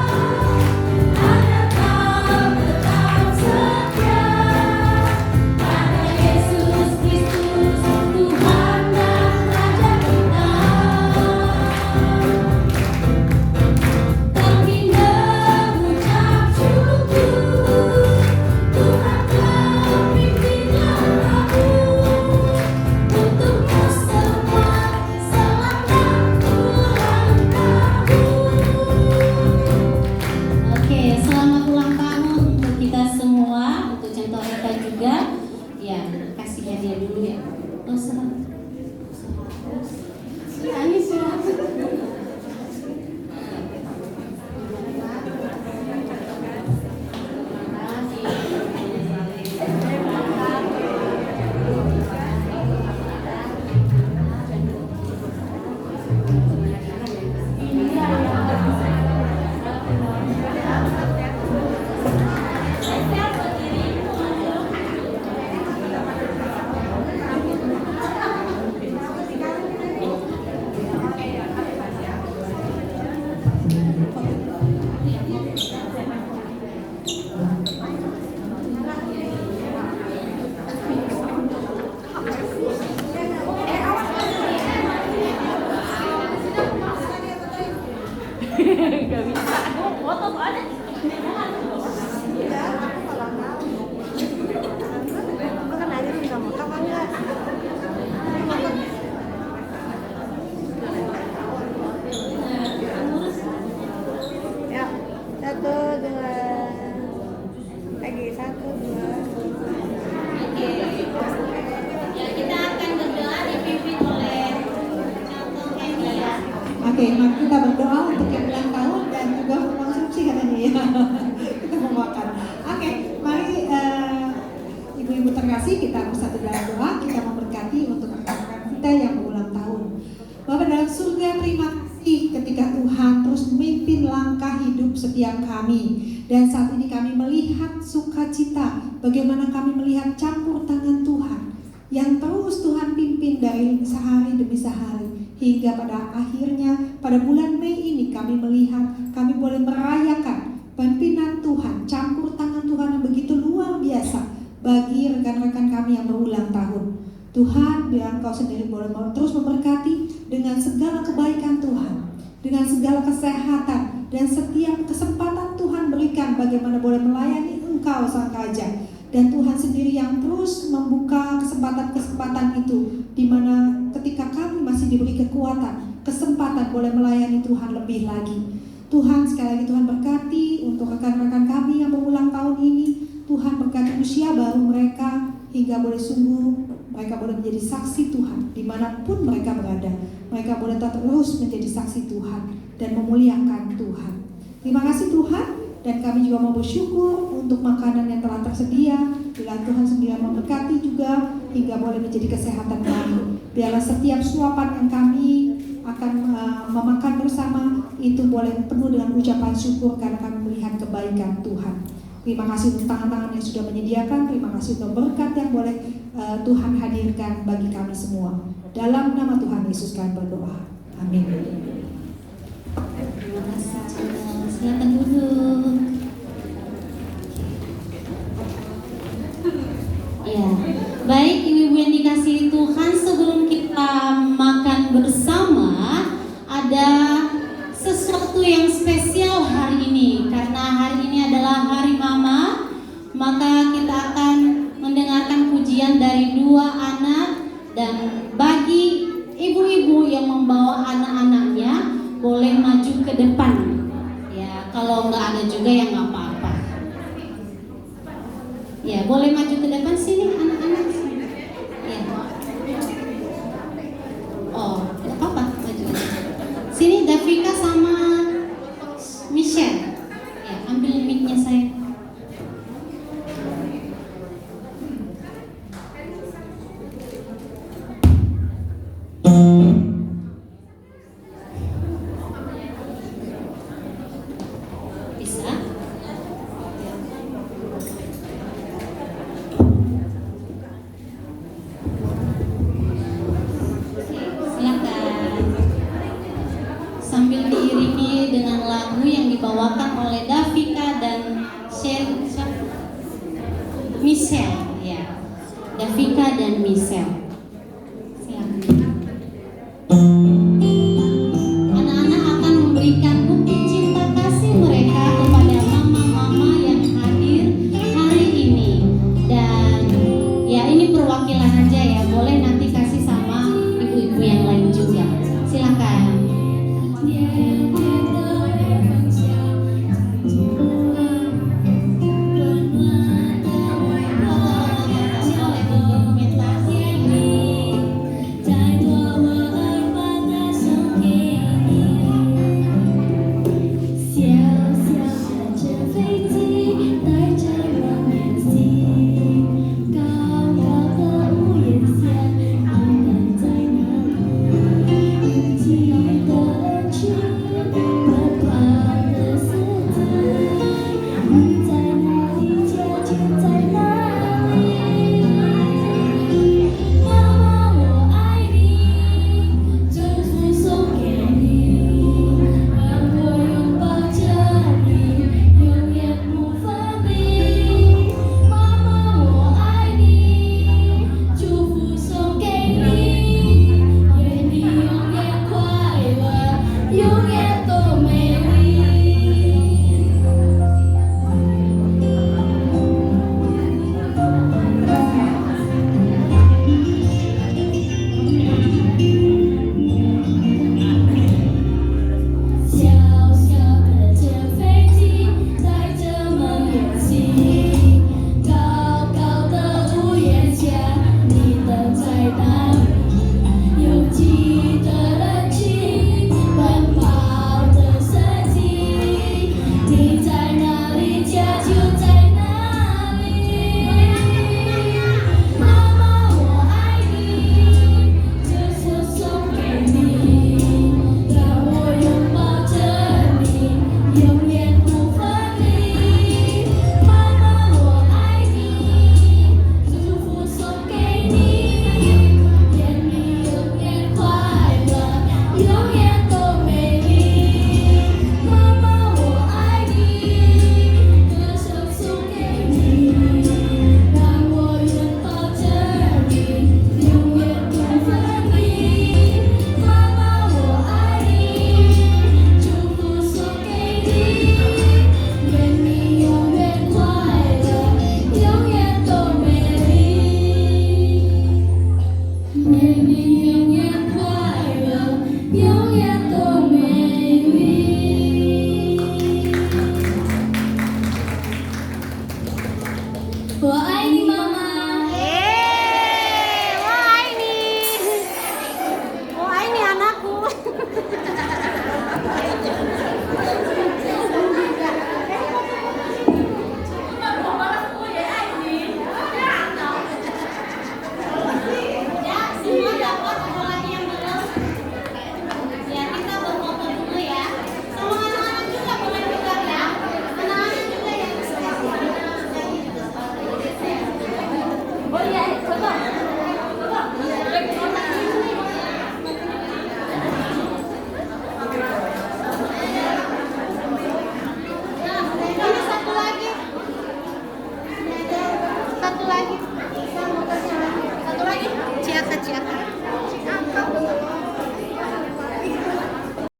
Gak bisa. Foto soalnya. Ya, 1, 2. Lagi 1, 2. Oke. Ya, kita akan berdoa dipimpin oleh Contoh Candy ya. Oke, mari kita berdoa untuk yang ulang tahun dan juga untuk konsumsi katanya ya. Kita mau makan. Oke, mari ibu-ibu terkasih kita bersatu dalam doa. Kita memberkati untuk rekan-rekan kita yang berulang tahun. Bapak dalam surga, terima kasih ketika Tuhan terus memimpin langkah hidup setiap kami. Dan saat ini kami melihat sukacita, bagaimana kami melihat campur tangan Tuhan yang terus Tuhan pimpin dari sehari demi sehari. Hingga pada akhirnya pada bulan Mei ini kami melihat, kami boleh merayakan pimpinan Tuhan, campur tangan Tuhan yang begitu luar biasa bagi rekan-rekan kami yang berulang tahun. Tuhan, biar Engkau sendiri boleh terus memberkati dengan segala kebaikan Tuhan, dengan segala kesehatan dan setiap kesempatan Tuhan berikan bagaimana boleh melayani Engkau Sang Raja. Dan Tuhan sendiri yang terus membuka kesempatan-kesempatan itu, di mana ketika kami masih diberi kekuatan, kesempatan boleh melayani Tuhan lebih lagi. Tuhan, sekali lagi Tuhan berkati untuk rekan-rekan kami yang berulang tahun ini. Tuhan berkati usia baru mereka, hingga boleh sungguh mereka boleh menjadi saksi Tuhan dimanapun mereka berada. Mereka boleh terus menjadi saksi Tuhan dan memuliakan Tuhan. Terima kasih Tuhan. Dan kami juga mau bersyukur untuk makanan yang telah tersedia. Bila Tuhan sendiri memberkati juga hingga boleh menjadi kesehatan kami. Biarlah setiap suapan yang kami akan memakan bersama itu boleh penuh dengan ucapan syukur karena kami melihat kebaikan Tuhan. Terima kasih untuk tangan-tangan yang sudah menyediakan. Terima kasih untuk berkat yang boleh Tuhan hadirkan bagi kami semua. Dalam nama Tuhan Yesus kami berdoa. Amin. Terima kasih. Silakan duduk. Ya, baik ibu-ibu yang dikasihi Tuhan, sebelum kita makan bersama, ada sesuatu yang spesial hari ini. Karena hari ini adalah Hari Mama, maka kita akan mendengarkan pujian dari dua anak. Dan bagi ibu-ibu yang membawa anak-anaknya, boleh maju ke depan. Ya, kalau nggak ada juga ya nggak apa-apa. Ya, boleh maju ke depan sini anak.